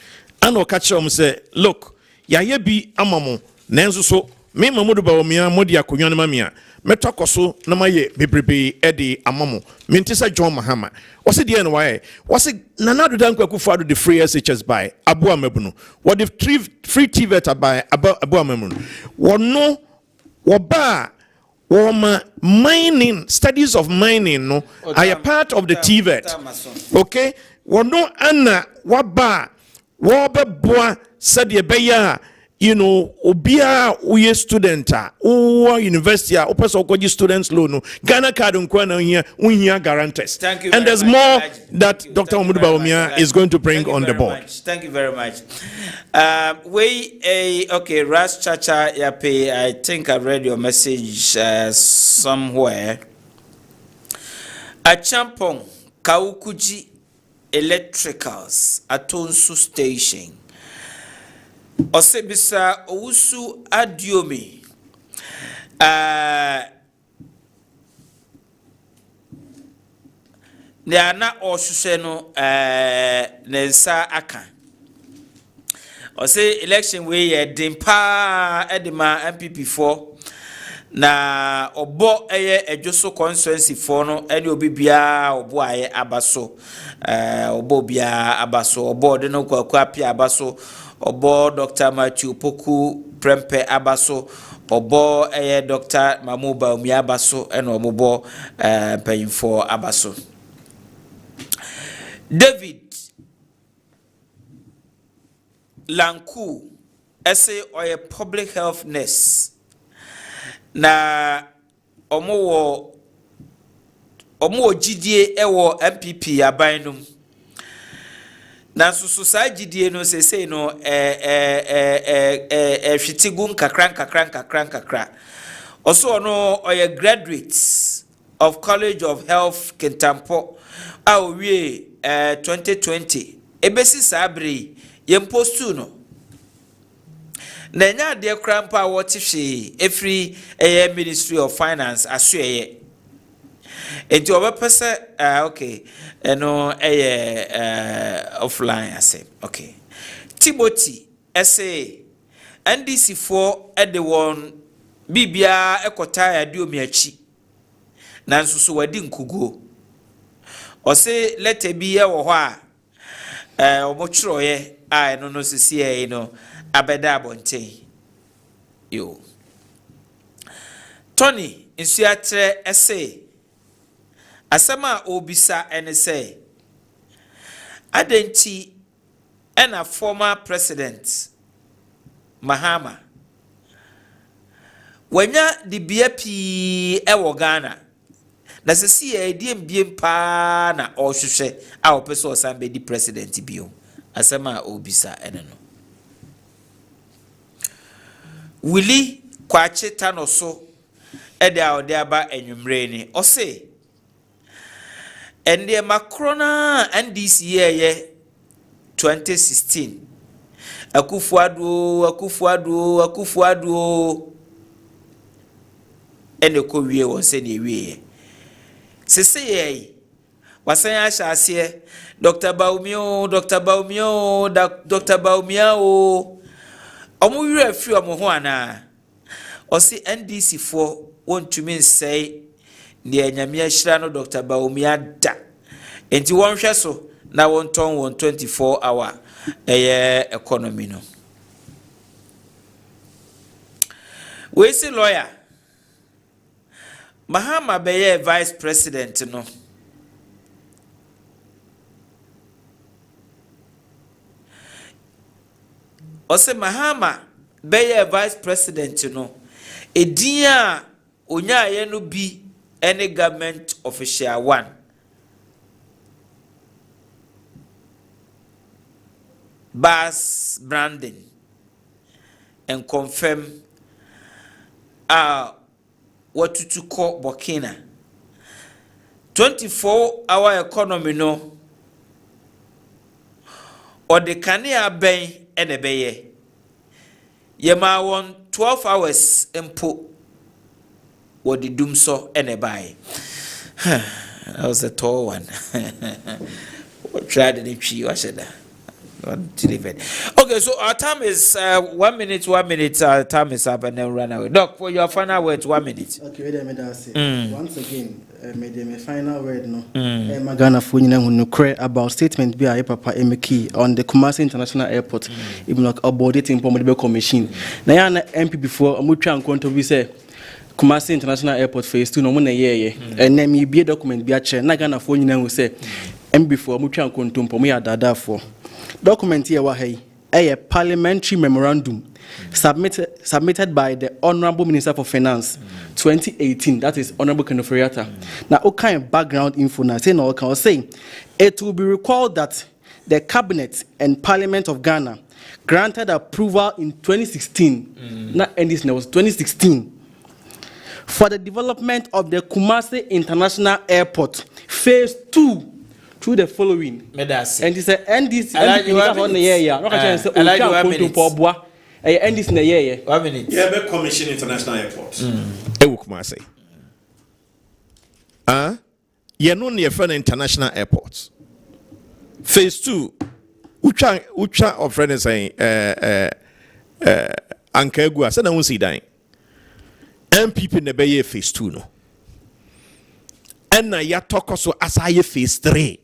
Ano kacha say, look, ya bi amamo nenzo so me Mahmoud Bawumia modi akonwa na mamia metokoso na maye bebrebe edi amamo mentisa John Mahama wase die no wae wase nanado dankwa kufado the free SHS by Abu Amabunu what the free TVET by Abu Amabunu wono woba woma mining studies of mining no are a part of the TVET okay wono ana waba wobeboa sade beya obia uye student or university or person okoji students loan Ghana card nkwana here guarantors. Thank you. And there's more that Dr. Mahmoud Bawumia is going to bring on the board. Thank you very much. Okay, Ras Chacha Yape, I think I read your message somewhere. A Champong Kaukuji Electricals Atonsu Station. Osebisa Owusu Adiomi ne ana ohwehwe no nensa aka say election we ye dimpa edema MPP4 na obo eye ejoso constituency for no ene obi bia obo aye abaso obo bia abaso obo de no kwakwa pia abaso obo Dr. Matthew Poku Prempe abaso obo eye Dr. Mamuba Umi abaso ene obo payinfo abaso. David Lanku essay or a public health nurse na omo GDA ewo MPP abanum na susu sa GDA no say no hwitigun kakran also no or graduates of College of Health Kentampo we 2020 ebesi sabri yempostu no na nya de krampa what every Ministry of Finance asue enti obepese okay eno offline ase okay Timothy say NDC for the one bibia ekota ya dio miachi na nsusu wadi nkugo o say let e bi ye wo ho a omochroye no sisi no abeda abonten yo Tony insuatre essay asama obisa ene say adenti ena former president Mahama wanya di biapi ewo Ghana na sisi diem pa na ohwehwe a opese osambe di president bio asama obisa ene no Willie kwache tanoso ede a ode aba enwumre ni o se ende makrona NDC ye 2016 akufuado ene ko wie won se ne wie sese ye wasan asha ase Dr. Baumio omu wire afi omo ho ana o si NDC for wontumi nsei ne anyame ahira no Dr. Baumia da enti wonhwe so na wonton won 24 hour economy no we see lawyer Mahama beye vice president no Ose Mahama beye vice president no edin a onyaye no bi any government official one Bas branding and confirm what to call Burkina 24-hour economy no or the Kania Bay and a bay. Yema won 12 hours impo what the doom so and a buy. That was a tall one. Tried it she was that. Okay, so our time is 1 minute. Time is up and then run away. Doc, for your final words, 1 minute. Okay, once again, my final word no. Magana for you cry about statement by Papa Emeki on the Kumasi International Airport. Even like about it in Pomodebe Commission. Now, MP before I'm trying to say Kumasi International Airport phase 2 no mo na ye and then me be document be a chair. Na Ghana for you say MP before I'm trying to me dada for. Document here a parliamentary memorandum submitted by the Honorable Minister for Finance 2018, that is Honorable Kenoferiata. Now, what kind of background info now say no can say it will be recalled that the Cabinet and Parliament of Ghana granted approval in 2016, not and this was 2016, for the development of the Kumasi International Airport phase 2 through the following. And it's and this on the year. No can say and this in the year. 1 minute. Yeah, be Commission International Airport. Kumasi. You know near friend international airports. Phase 2 Ucha of friend is saying anka egu asa na won si dan MPP ne be ye phase 2 no enna ya tokoso asa ye phase 3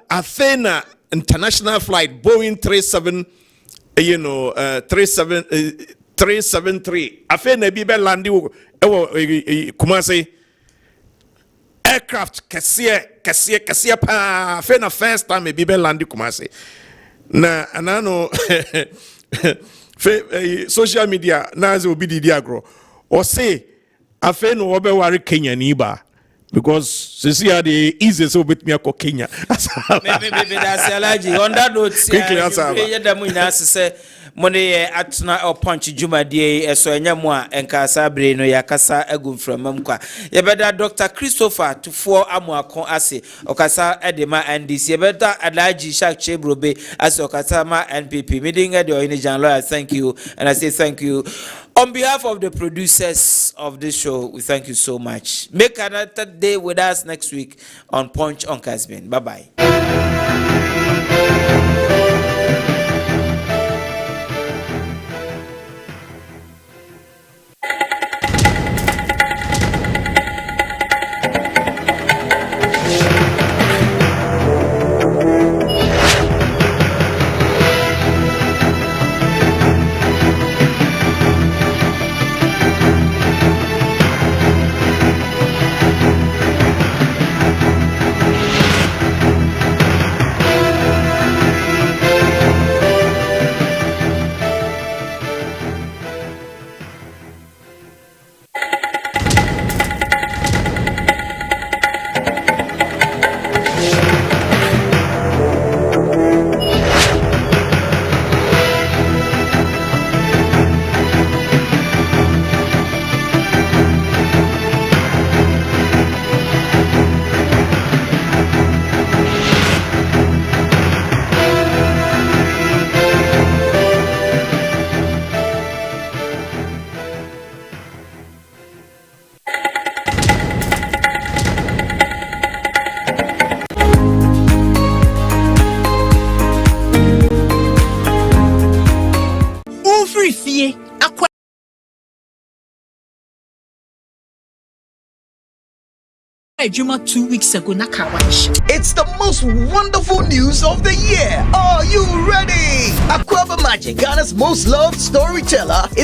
Athena international flight Boeing 37 373 Athena bi be landi Kumasi aircraft kesiye pa Athena first time bi be landi Kumasi na anano social media na ze obi didi agro or say afe no obe ware Kenya ni ba because since are the easy so bit me akọ Kenya maybe that's allergy on that note quickly answer ya da mu ina se money atuna or punch jumadie so enya mu a enkasa bre no yakasa agum from kwa ye beda Dr. Christopher Tufo Amuakon ase okasa edema NDC ye beda Alhaji Shak Chebrobe ase okasa ma NPP meeting the Ohene Gyan lawyer. Thank you, and I say thank you on behalf of the producers of this show. We thank you so much. Make another day with us next week on Punch on Kessben. Bye bye. Juma 2 weeks ago na kawash. It's the most wonderful news of the year. Are you ready? Aquaba Magic, Ghana's most loved storyteller, is